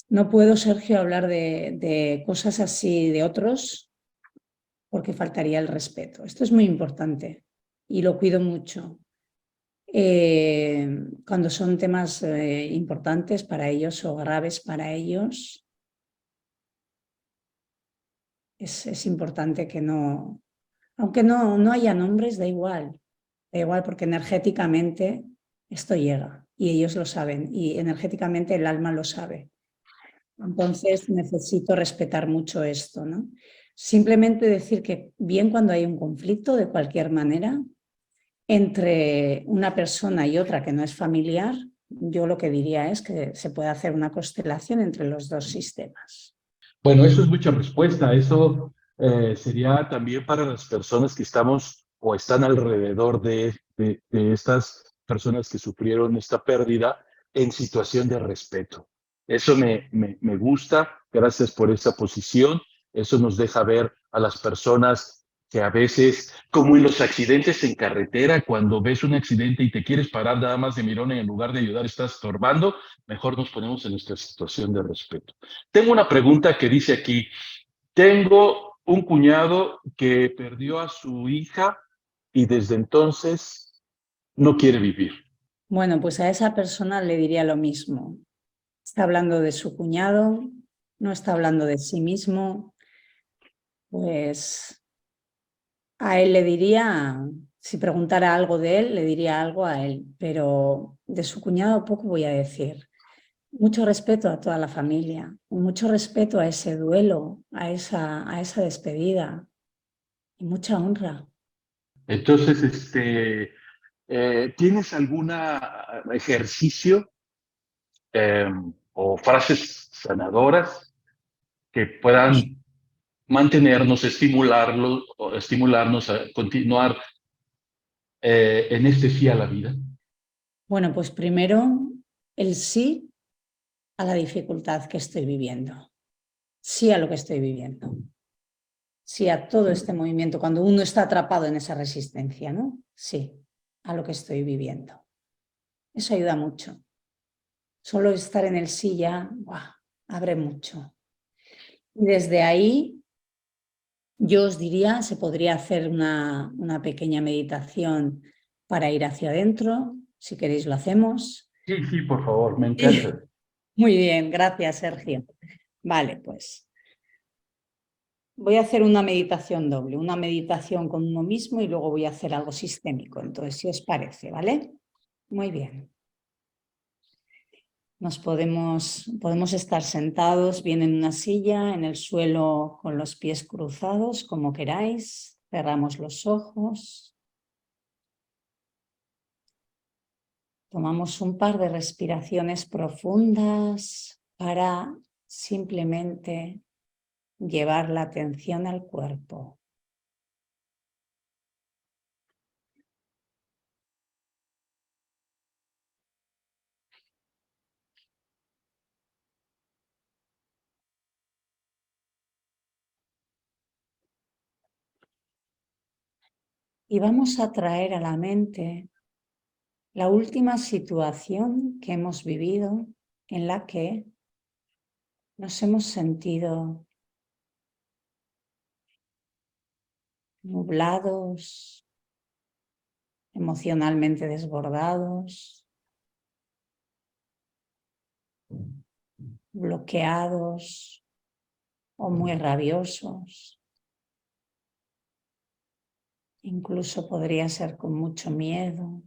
No puedo, Sergio, hablar de cosas así de otros porque faltaría el respeto. Esto es muy importante y lo cuido mucho. Cuando son temas importantes para ellos o graves para ellos, es importante que no, aunque no haya nombres, da igual porque energéticamente esto llega y ellos lo saben y energéticamente el alma lo sabe. Entonces necesito respetar mucho esto, ¿no? Simplemente decir que bien cuando hay un conflicto de cualquier manera entre una persona y otra que no es familiar, yo lo que diría es que se puede hacer una constelación entre los dos sistemas. Bueno, eso es mucha respuesta. Eso sería también para las personas que estamos o están alrededor de estas personas que sufrieron esta pérdida en situación de respeto. Eso me gusta. Gracias por esa posición. Eso nos deja ver a las personas que a veces, como en los accidentes en carretera, cuando ves un accidente y te quieres parar nada más de mirón en lugar de ayudar, estás estorbando, mejor nos ponemos en nuestra situación de respeto. Tengo una pregunta que dice aquí, tengo un cuñado que perdió a su hija y desde entonces no quiere vivir. Bueno, pues a esa persona le diría lo mismo. Está hablando de su cuñado, no está hablando de sí mismo, pues a él le diría, si preguntara algo de él, le diría algo a él, pero de su cuñado poco voy a decir. Mucho respeto a toda la familia, mucho respeto a ese duelo, a esa despedida y mucha honra. Entonces, ¿tienes algún ejercicio o frases sanadoras que puedan mantenernos, estimularnos a continuar en este sí a la vida? Bueno, pues primero el sí a la dificultad que estoy viviendo, sí a lo que estoy viviendo, sí a todo este movimiento, cuando uno está atrapado en esa resistencia, ¿no? Sí, a lo que estoy viviendo. Eso ayuda mucho. Solo estar en el sí ya, ¡buah!, abre mucho. Y desde ahí, yo os diría, se podría hacer una pequeña meditación para ir hacia adentro. Si queréis lo hacemos. Sí, por favor, me encanta. Muy bien, gracias, Sergio. Vale, pues voy a hacer una meditación doble, una meditación con uno mismo y luego voy a hacer algo sistémico. Entonces, si os parece, ¿vale? Muy bien. Podemos estar sentados bien en una silla, en el suelo con los pies cruzados, como queráis. Cerramos los ojos. Tomamos un par de respiraciones profundas para simplemente llevar la atención al cuerpo. y vamos a traer a la mente la última situación que hemos vivido en la que nos hemos sentido nublados, emocionalmente desbordados, bloqueados o muy rabiosos. Incluso podría ser con mucho miedo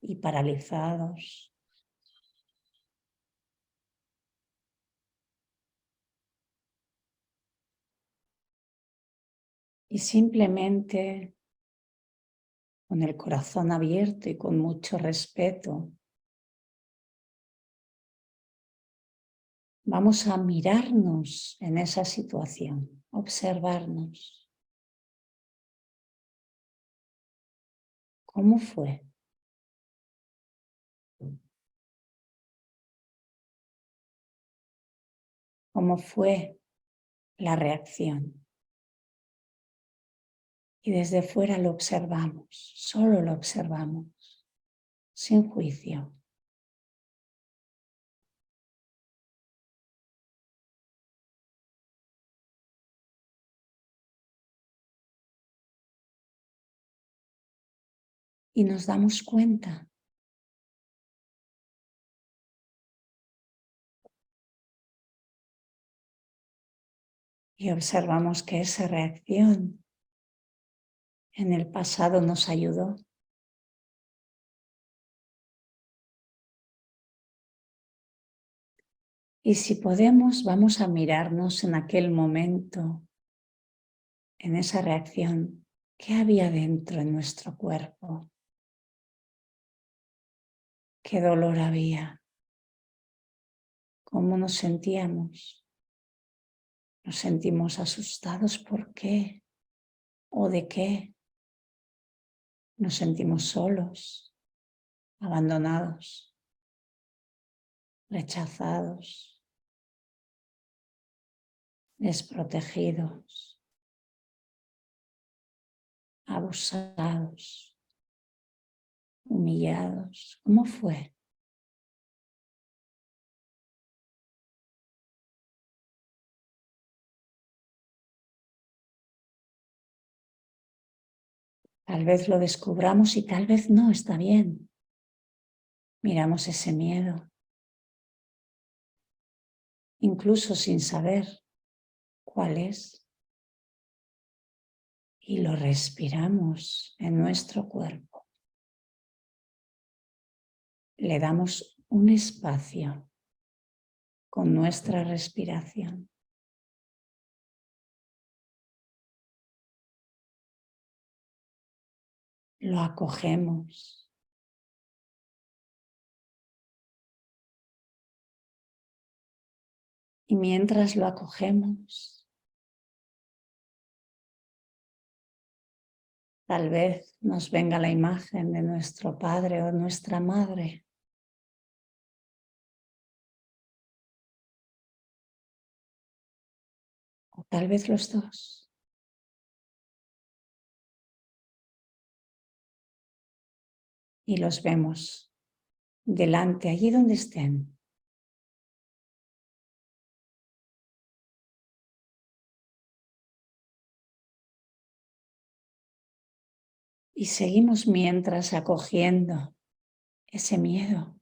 y paralizados. Y simplemente con el corazón abierto y con mucho respeto, vamos a mirarnos en esa situación, observarnos. ¿Cómo fue? ¿Cómo fue la reacción? Y desde fuera lo observamos, solo lo observamos, sin juicio. Y nos damos cuenta y observamos que esa reacción en el pasado nos ayudó. Y si podemos, vamos a mirarnos en aquel momento, en esa reacción, ¿qué había dentro en nuestro cuerpo? ¿Qué dolor había? ¿Cómo nos sentíamos? ¿Nos sentimos asustados por qué? ¿O de qué? ¿Nos sentimos solos, abandonados, rechazados, desprotegidos, abusados, humillados? ¿Cómo fue? Tal vez lo descubramos y tal vez no, está bien. Miramos ese miedo, incluso sin saber cuál es, y lo respiramos en nuestro cuerpo. Le damos un espacio con nuestra respiración. Lo acogemos. Y mientras lo acogemos, tal vez nos venga la imagen de nuestro padre o nuestra madre. O tal vez los dos. Y los vemos delante, allí donde estén. Y seguimos mientras acogiendo ese miedo.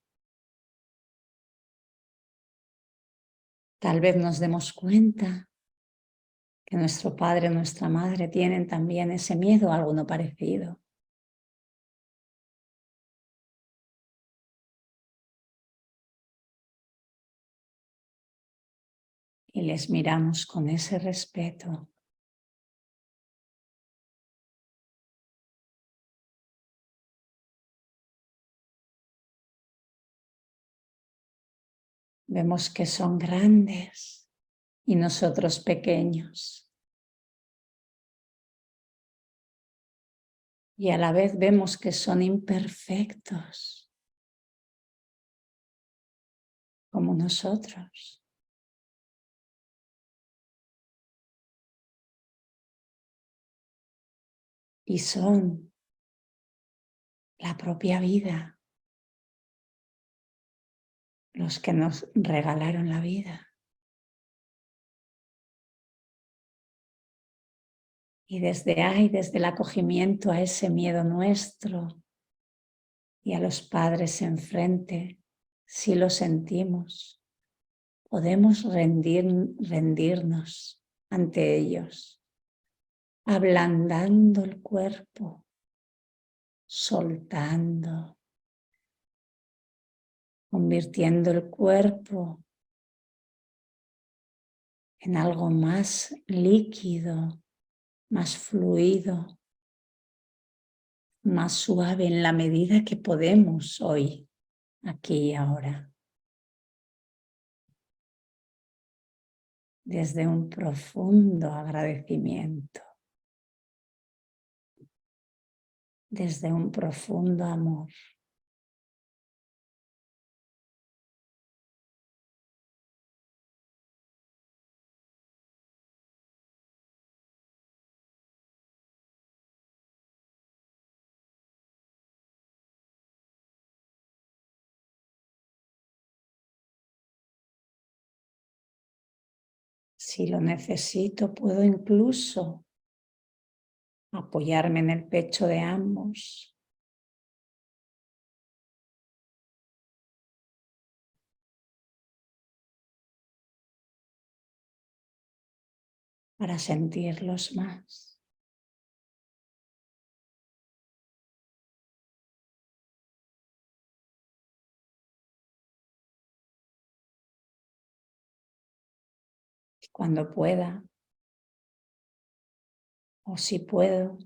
Tal vez nos demos cuenta que nuestro padre o nuestra madre tienen también ese miedo, algo no parecido. Y les miramos con ese respeto. Vemos que son grandes y nosotros pequeños. Y a la vez vemos que son imperfectos, como nosotros. Y son la propia vida, los que nos regalaron la vida. Y desde ahí, desde el acogimiento a ese miedo nuestro y a los padres enfrente, si lo sentimos, podemos rendirnos ante ellos, ablandando el cuerpo, soltando, convirtiendo el cuerpo en algo más líquido, más fluido, más suave en la medida que podemos hoy, aquí y ahora. Desde un profundo agradecimiento, desde un profundo amor. Si lo necesito, puedo incluso apoyarme en el pecho de ambos. Para sentirlos más. Cuando pueda, o si puedo,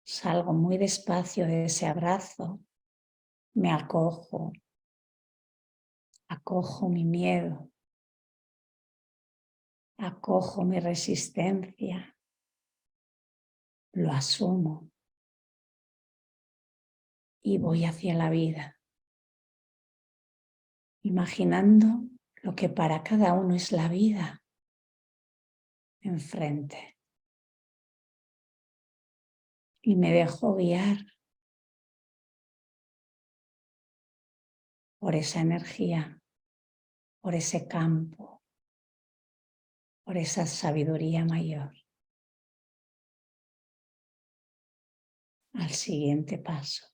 salgo muy despacio de ese abrazo, me acojo mi miedo, acojo mi resistencia, lo asumo y voy hacia la vida, imaginando lo que para cada uno es la vida enfrente. Y me dejo guiar por esa energía, por ese campo, por esa sabiduría mayor. Al siguiente paso.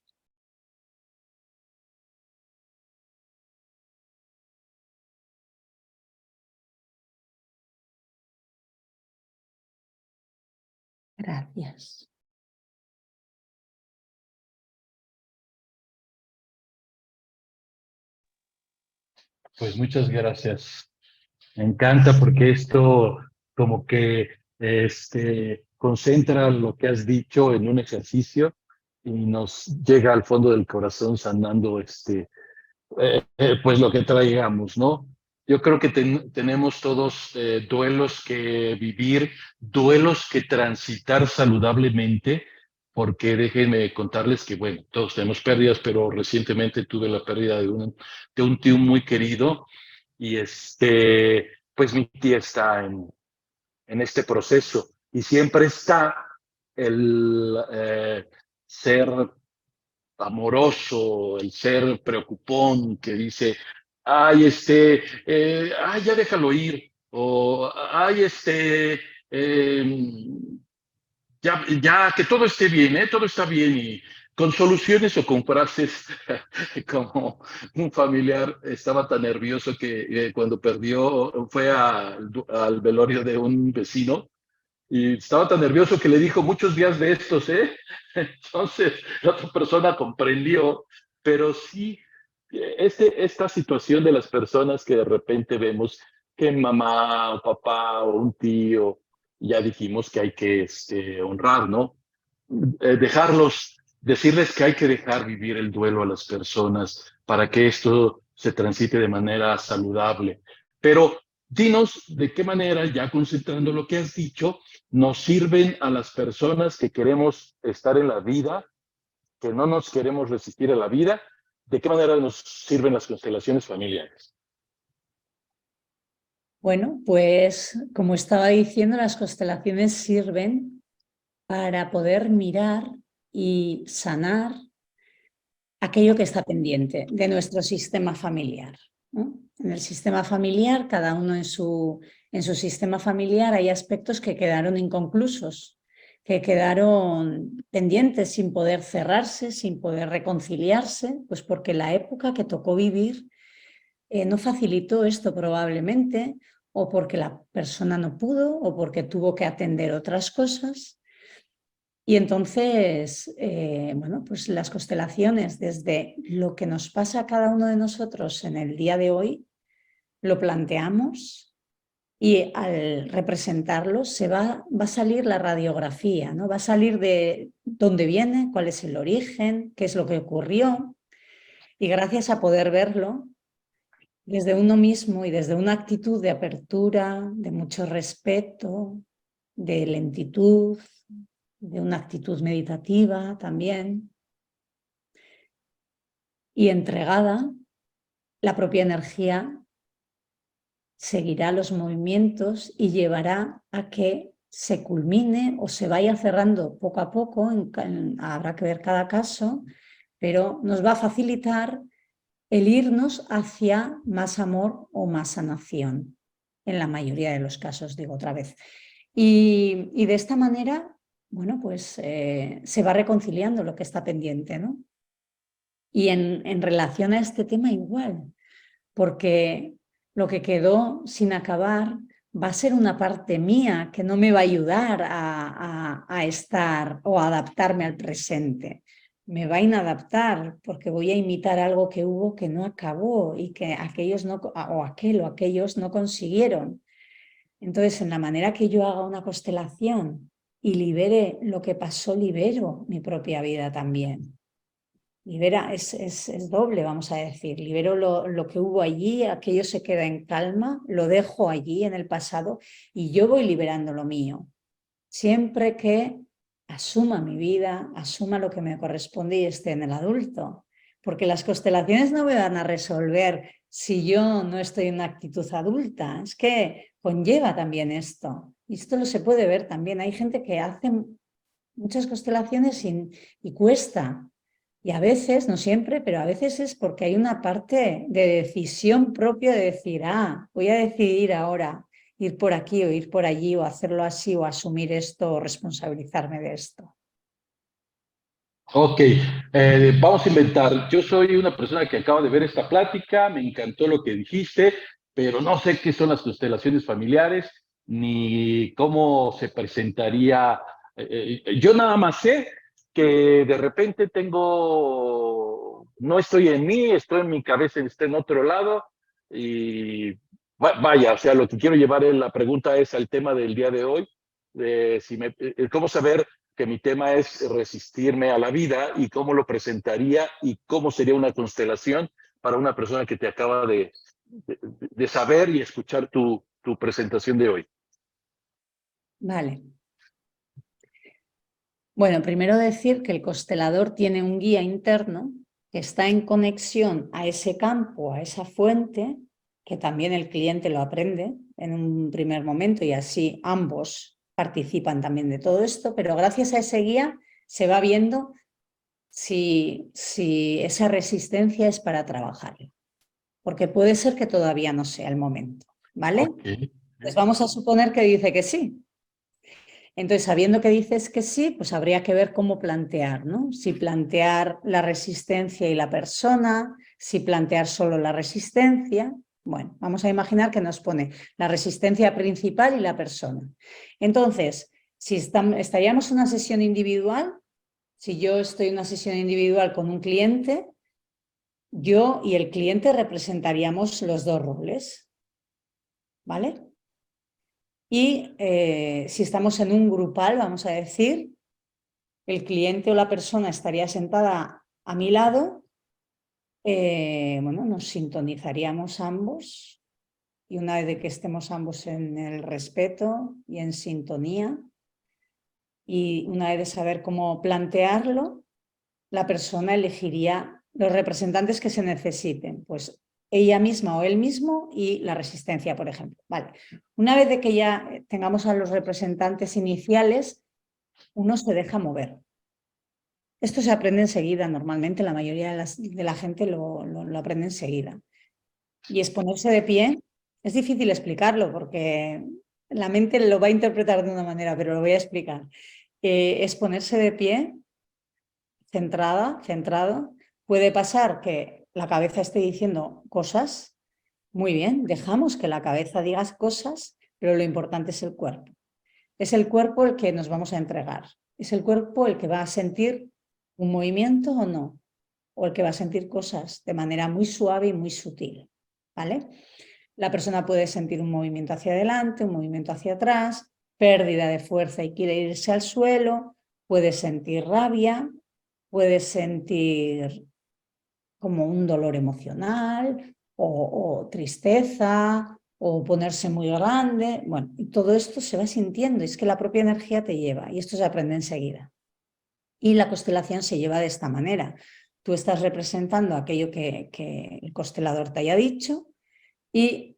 Gracias. Pues muchas gracias. Me encanta porque esto como que concentra lo que has dicho en un ejercicio y nos llega al fondo del corazón sanando pues lo que traigamos, ¿no? Yo creo que tenemos todos duelos que vivir, duelos que transitar saludablemente, porque déjenme contarles que, bueno, todos tenemos pérdidas, pero recientemente tuve la pérdida de un tío muy querido y pues mi tía está en este proceso y siempre está el ser amoroso, el ser preocupón que dice, ay, ay, ya déjalo ir, o ay, ya que todo esté bien, todo está bien, y con soluciones o con frases como un familiar estaba tan nervioso que cuando perdió, fue al velorio de un vecino, y estaba tan nervioso que le dijo muchos días de estos, ¿eh? Entonces la otra persona comprendió, pero sí, esta situación de las personas que de repente vemos que mamá o papá o un tío, ya dijimos que hay que honrar, ¿no? Decirles que hay que dejar vivir el duelo a las personas para que esto se transite de manera saludable. Pero dinos de qué manera, ya concentrando lo que has dicho, nos sirven a las personas que queremos estar en la vida, que no nos queremos resistir a la vida, de qué manera nos sirven las constelaciones familiares. Bueno, pues como estaba diciendo, las constelaciones sirven para poder mirar y sanar aquello que está pendiente de nuestro sistema familiar, ¿no? En el sistema familiar, cada uno en su sistema familiar hay aspectos que quedaron inconclusos, que quedaron pendientes sin poder cerrarse, sin poder reconciliarse, pues porque la época que tocó vivir no facilitó esto probablemente, o porque la persona no pudo, o porque tuvo que atender otras cosas. Y entonces, bueno, pues las constelaciones, desde lo que nos pasa a cada uno de nosotros en el día de hoy, lo planteamos y al representarlo va a salir la radiografía, ¿no? Va a salir de dónde viene, cuál es el origen, qué es lo que ocurrió. Y gracias a poder verlo desde uno mismo y desde una actitud de apertura, de mucho respeto, de lentitud, de una actitud meditativa también, y entregada, la propia energía seguirá los movimientos y llevará a que se culmine o se vaya cerrando poco a poco, habrá que ver cada caso, pero nos va a facilitar el irnos hacia más amor o más sanación, en la mayoría de los casos, digo otra vez. Y de esta manera, bueno, pues se va reconciliando lo que está pendiente, ¿no? Y en relación a este tema igual, porque lo que quedó sin acabar va a ser una parte mía que no me va a ayudar a estar o a adaptarme al presente. Me va a inadaptar porque voy a imitar algo que hubo que no acabó y que aquellos no, o aquellos no consiguieron. Entonces, en la manera que yo haga una constelación y libere lo que pasó, libero mi propia vida también. Libera, es doble, vamos a decir. Libero lo que hubo allí, aquello se queda en calma, lo dejo allí en el pasado y yo voy liberando lo mío. Siempre que asuma mi vida, asuma lo que me corresponde y esté en el adulto. Porque las constelaciones no me van a resolver si yo no estoy en una actitud adulta. Es que conlleva también esto. Y esto lo se puede ver también. Hay gente que hace muchas constelaciones y cuesta. Y a veces, no siempre, pero a veces es porque hay una parte de decisión propia de decir, voy a decidir ahora ir por aquí o ir por allí o hacerlo así o asumir esto o responsabilizarme de esto. Ok, vamos a inventar. Yo soy una persona que acaba de ver esta plática, me encantó lo que dijiste, pero no sé qué son las constelaciones familiares ni cómo se presentaría. Yo nada más sé que de repente no estoy en mí, estoy en mi cabeza, está en otro lado y vaya, o sea, lo que quiero llevar en la pregunta es al tema del día de hoy, cómo saber que mi tema es resistirme a la vida y cómo lo presentaría y cómo sería una constelación para una persona que te acaba de saber y escuchar tu presentación de hoy. Vale. Bueno, primero decir que el constelador tiene un guía interno que está en conexión a ese campo, a esa fuente, que también el cliente lo aprende en un primer momento y así ambos participan también de todo esto, pero gracias a ese guía se va viendo si esa resistencia es para trabajarla, porque puede ser que todavía no sea el momento, ¿vale? Okay. Pues vamos a suponer que dice que sí. Entonces, sabiendo que dices que sí, pues habría que ver cómo plantear, ¿no? Si plantear la resistencia y la persona, si plantear solo la resistencia. Bueno, vamos a imaginar que nos pone la resistencia principal y la persona. Entonces, si estaríamos en una sesión individual, si yo estoy en una sesión individual con un cliente, yo y el cliente representaríamos los dos roles, ¿vale? Y si estamos en un grupal, vamos a decir, el cliente o la persona estaría sentada a mi lado, bueno, nos sintonizaríamos ambos y una vez de que estemos ambos en el respeto y en sintonía y una vez de saber cómo plantearlo, la persona elegiría los representantes que se necesiten, pues ella misma o él mismo y la resistencia, por ejemplo. Vale. Una vez de que ya tengamos a los representantes iniciales, uno se deja mover. Esto se aprende enseguida, normalmente la mayoría de la gente lo aprende enseguida. Y es ponerse de pie. Es difícil explicarlo porque la mente lo va a interpretar de una manera, pero lo voy a explicar. Es ponerse de pie, centrada, centrado. Puede pasar que la cabeza esté diciendo cosas. Muy bien, dejamos que la cabeza diga cosas, pero lo importante es el cuerpo. Es el cuerpo el que nos vamos a entregar. Es el cuerpo el que va a sentir un movimiento o no, o el que va a sentir cosas de manera muy suave y muy sutil, ¿vale? La persona puede sentir un movimiento hacia adelante, un movimiento hacia atrás, pérdida de fuerza y quiere irse al suelo, puede sentir rabia, puede sentir como un dolor emocional o tristeza o ponerse muy grande. Bueno, y todo esto se va sintiendo, es que la propia energía te lleva y esto se aprende enseguida. Y la constelación se lleva de esta manera. Tú estás representando aquello que el constelador te haya dicho y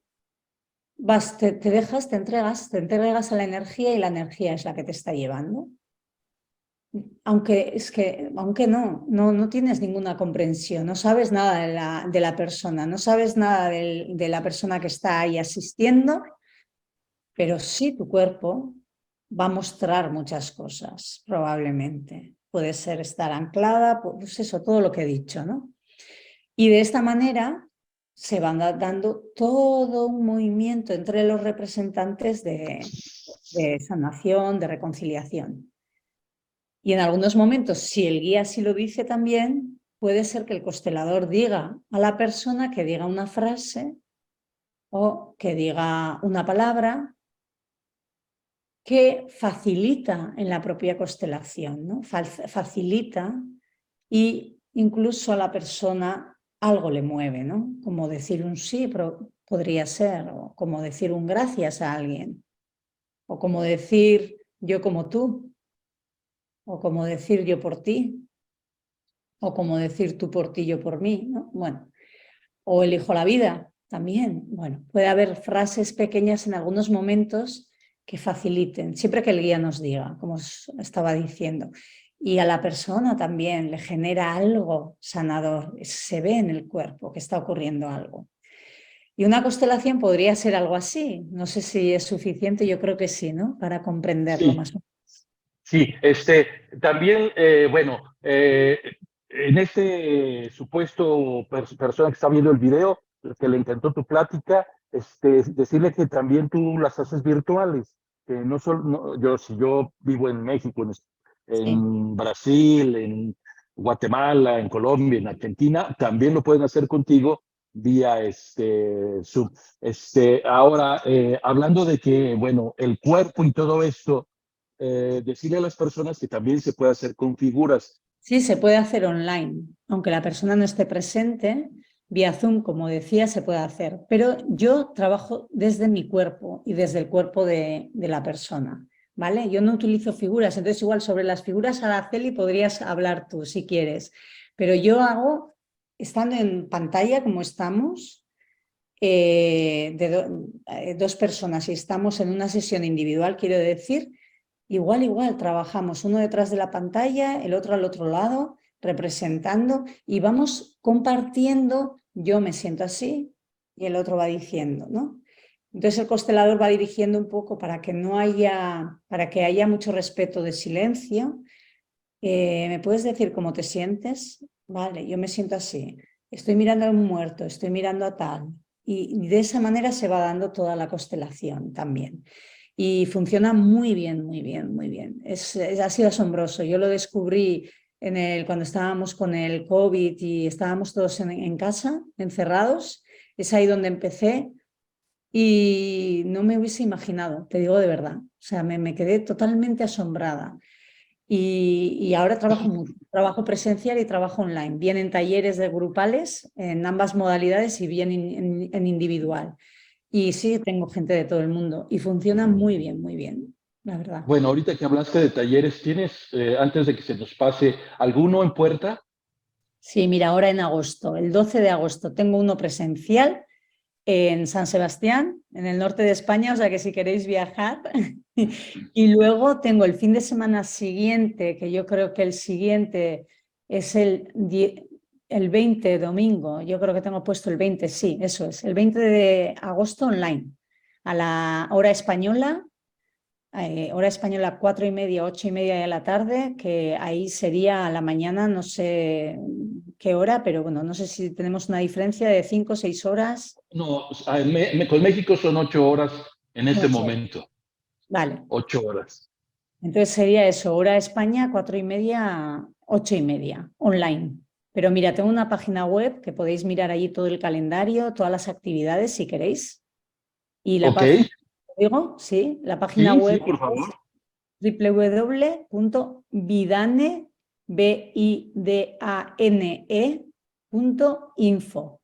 te dejas, te entregas a la energía y la energía es la que te está llevando. Aunque no tienes ninguna comprensión, no sabes nada de la persona, no sabes nada de la persona que está ahí asistiendo, pero sí tu cuerpo va a mostrar muchas cosas, probablemente. Puede ser estar anclada, pues eso, todo lo que he dicho, ¿no? Y de esta manera se van dando todo un movimiento entre los representantes de sanación, de reconciliación. Y en algunos momentos, si el guía sí lo dice también, puede ser que el constelador diga a la persona que diga una frase o que diga una palabra que facilita en la propia constelación, ¿no? Facilita y incluso a la persona algo le mueve, ¿no? Como decir un sí, pero podría ser, o como decir un gracias a alguien, o como decir yo como tú, o como decir yo por ti, o como decir tú por ti, yo por mí, ¿no? Bueno, o elijo la vida también. Bueno, puede haber frases pequeñas en algunos momentos que faciliten, siempre que el guía nos diga, como os estaba diciendo. Y a la persona también le genera algo sanador, se ve en el cuerpo que está ocurriendo algo. Y una constelación podría ser algo así, no sé si es suficiente, yo creo que sí, ¿no? Para comprenderlo Sí, más o menos. sí, también, bueno, en este supuesto persona que está viendo el video, que le encantó tu plática, decirle que también tú las haces virtuales, que no solo, si yo vivo en México, Sí. en Brasil, en Guatemala, en Colombia, en Argentina, también lo pueden hacer contigo vía Zoom. Ahora, hablando de que, bueno, el cuerpo y todo esto, decirle a las personas que también se puede hacer con figuras. Sí, se puede hacer online, aunque la persona no esté presente, vía Zoom, como decía, se puede hacer. Pero yo trabajo desde mi cuerpo y desde el cuerpo de la persona, ¿vale? Yo no utilizo figuras, entonces igual sobre las figuras, Araceli, podrías hablar tú si quieres. Pero yo hago, estando en pantalla como estamos, dos personas y estamos en una sesión individual, quiero decir, igual, trabajamos uno detrás de la pantalla, el otro al otro lado, representando y vamos compartiendo, yo me siento así y el otro va diciendo, ¿no? Entonces el constelador va dirigiendo un poco para que haya mucho respeto de silencio. ¿Me puedes decir cómo te sientes? Vale, yo me siento así. Estoy mirando a un muerto, estoy mirando a tal. Y de esa manera se va dando toda la constelación también. Y funciona muy bien, muy bien, muy bien. Ha sido asombroso. Yo lo descubrí cuando estábamos con el COVID y estábamos todos en casa, encerrados. Es ahí donde empecé y no me hubiese imaginado, te digo de verdad. O sea, me quedé totalmente asombrada. Y ahora trabajo mucho, trabajo presencial y trabajo online, bien en talleres de grupales, en ambas modalidades y bien en individual. Y sí, tengo gente de todo el mundo y funciona muy bien, la verdad. Bueno, ahorita que hablaste de talleres, ¿tienes, antes de que se nos pase, alguno en puerta? Sí, mira, ahora en agosto, el 12 de agosto, tengo uno presencial en San Sebastián en el norte de España, o sea que si queréis viajar. Y luego tengo el fin de semana siguiente, que yo creo que el siguiente es el 20 domingo, yo creo que tengo puesto el 20, sí, eso es, el 20 de agosto online, a la hora española 4:30, 8:30 de la tarde, que ahí sería a la mañana, no sé qué hora, pero bueno, no sé si tenemos una diferencia de 5 o 6 horas. No, con México son 8 horas en este momento. Vale. 8 horas. Entonces sería eso, hora España, 4:30, 8:30, online. Pero mira, tengo una página web que podéis mirar allí todo el calendario, todas las actividades si queréis. Y la página, digo, sí, la página web sí, por favor. es www.vidane.info.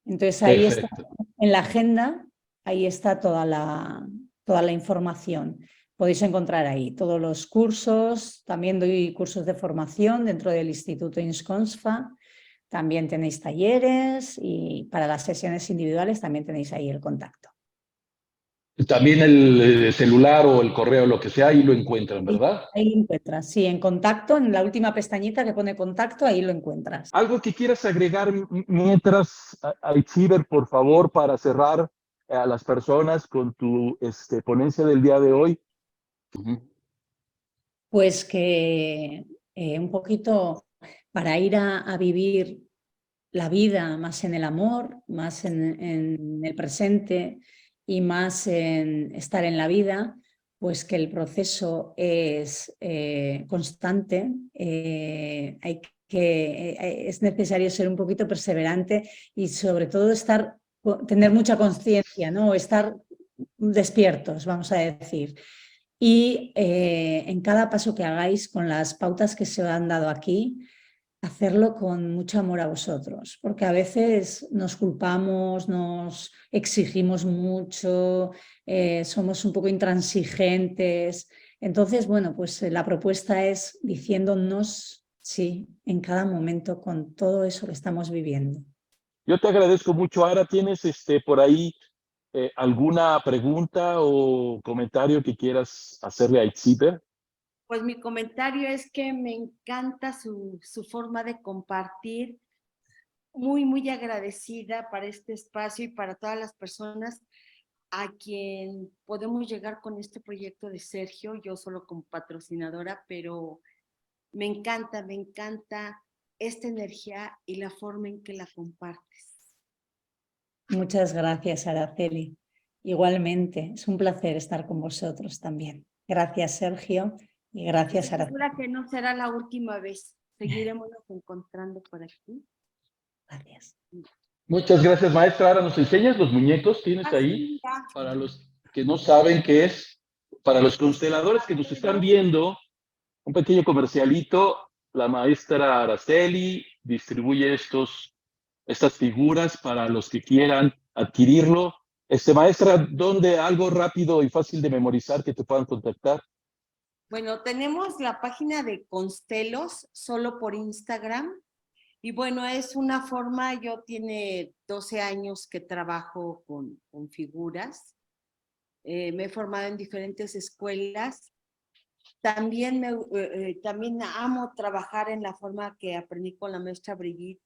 Entonces ahí está, en la agenda, ahí está toda la información. Podéis encontrar ahí todos los cursos, también doy cursos de formación dentro del Instituto INSCONSFA, también tenéis talleres y para las sesiones individuales también tenéis ahí el contacto. También el celular o el correo, lo que sea, ahí lo encuentran, ¿verdad? Ahí lo encuentras, sí, en contacto, en la última pestañita que pone contacto, ahí lo encuentras. ¿Algo que quieras agregar mientras, Aitziber, por favor, para cerrar a las personas con tu ponencia del día de hoy? Pues que un poquito para ir a vivir la vida más en el amor, más en el presente y más en estar en la vida, pues que el proceso es constante, es necesario ser un poquito perseverante y sobre todo tener mucha conciencia, ¿no? Estar despiertos, vamos a decir. Y en cada paso que hagáis, con las pautas que se han dado aquí, hacerlo con mucho amor a vosotros, porque a veces nos culpamos, nos exigimos mucho, somos un poco intransigentes. Entonces, bueno, pues la propuesta es diciéndonos sí en cada momento con todo eso que estamos viviendo. Yo te agradezco mucho. Ahora tienes por ahí alguna pregunta o comentario que quieras hacerle a Aitziber. Pues mi comentario es que me encanta su forma de compartir. Muy, muy agradecida para este espacio y para todas las personas a quien podemos llegar con este proyecto de Sergio, yo solo como patrocinadora, pero me encanta esta energía y la forma en que la compartes. Muchas gracias, Araceli. Igualmente, es un placer estar con vosotros también. Gracias, Sergio, y gracias, Araceli. Segura que no será la última vez. Seguiremos encontrando por aquí. Gracias. Muchas gracias, maestra. Ahora nos enseñas los muñecos, tienes ahí, para los que no saben qué es, para los consteladores que nos están viendo, un pequeño comercialito. La maestra Araceli distribuye estas figuras para los que quieran adquirirlo. Maestra, ¿dónde algo rápido y fácil de memorizar que te puedan contactar? Bueno, tenemos la página de Constelos solo por Instagram. Y bueno, es una forma, yo tiene 12 años que trabajo con figuras. Me he formado en diferentes escuelas. También amo trabajar en la forma que aprendí con la maestra Brigitte,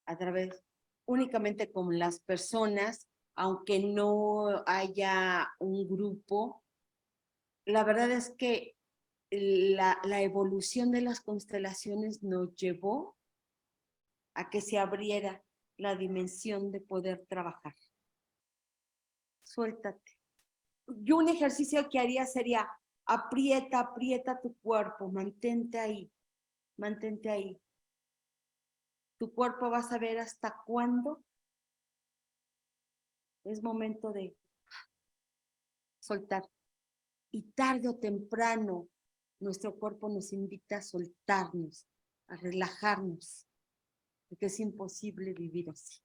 a través únicamente con las personas, aunque no haya un grupo. La verdad es que la evolución de las constelaciones nos llevó a que se abriera la dimensión de poder trabajar. Suéltate. Yo un ejercicio que haría sería aprieta tu cuerpo, mantente ahí. Tu cuerpo va a saber hasta cuándo es momento de soltar. Y tarde o temprano, nuestro cuerpo nos invita a soltarnos, a relajarnos, porque es imposible vivir así.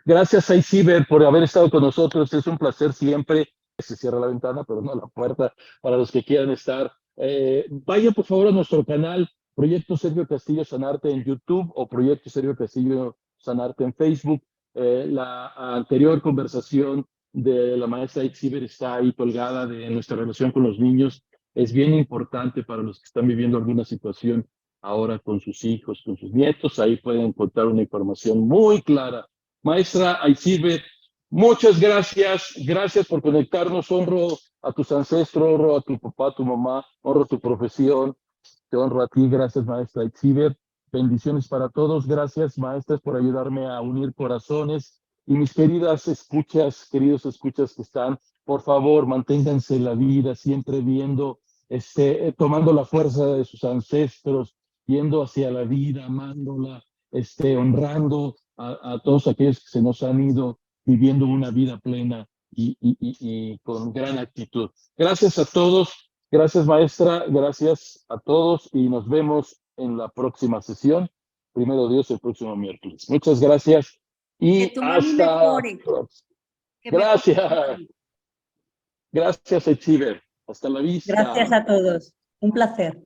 Gracias, Aitziber, por haber estado con nosotros. Es un placer siempre. Se cierra la ventana, pero no la puerta, para los que quieran estar. Vayan, por favor, a nuestro canal, Proyecto Sergio Castillo Sanarte en YouTube o Proyecto Sergio Castillo Sanarte en Facebook. La anterior conversación de la maestra Itziber está ahí colgada de nuestra relación con los niños. Es bien importante para los que están viviendo alguna situación ahora con sus hijos, con sus nietos. Ahí pueden encontrar una información muy clara. Maestra Itziber, muchas gracias. Gracias por conectarnos. Honro a tus ancestros, honro a tu papá, a tu mamá, honro a tu profesión. Te honro a ti. Gracias, maestra Itziber. Bendiciones para todos. Gracias, maestras, por ayudarme a unir corazones. Y mis queridas escuchas, queridos escuchas que están, por favor, manténganse en la vida, siempre viendo, tomando la fuerza de sus ancestros, yendo hacia la vida, amándola, honrando a todos aquellos que se nos han ido, viviendo una vida plena y con gran actitud. Gracias a todos. Gracias, maestra. Gracias a todos y nos vemos en la próxima sesión. Primero Dios, el próximo miércoles. Muchas gracias y Que tu mami hasta... mejore. Que mejore. Gracias. Gracias, Itziber. Hasta la vista. Gracias a todos. Un placer.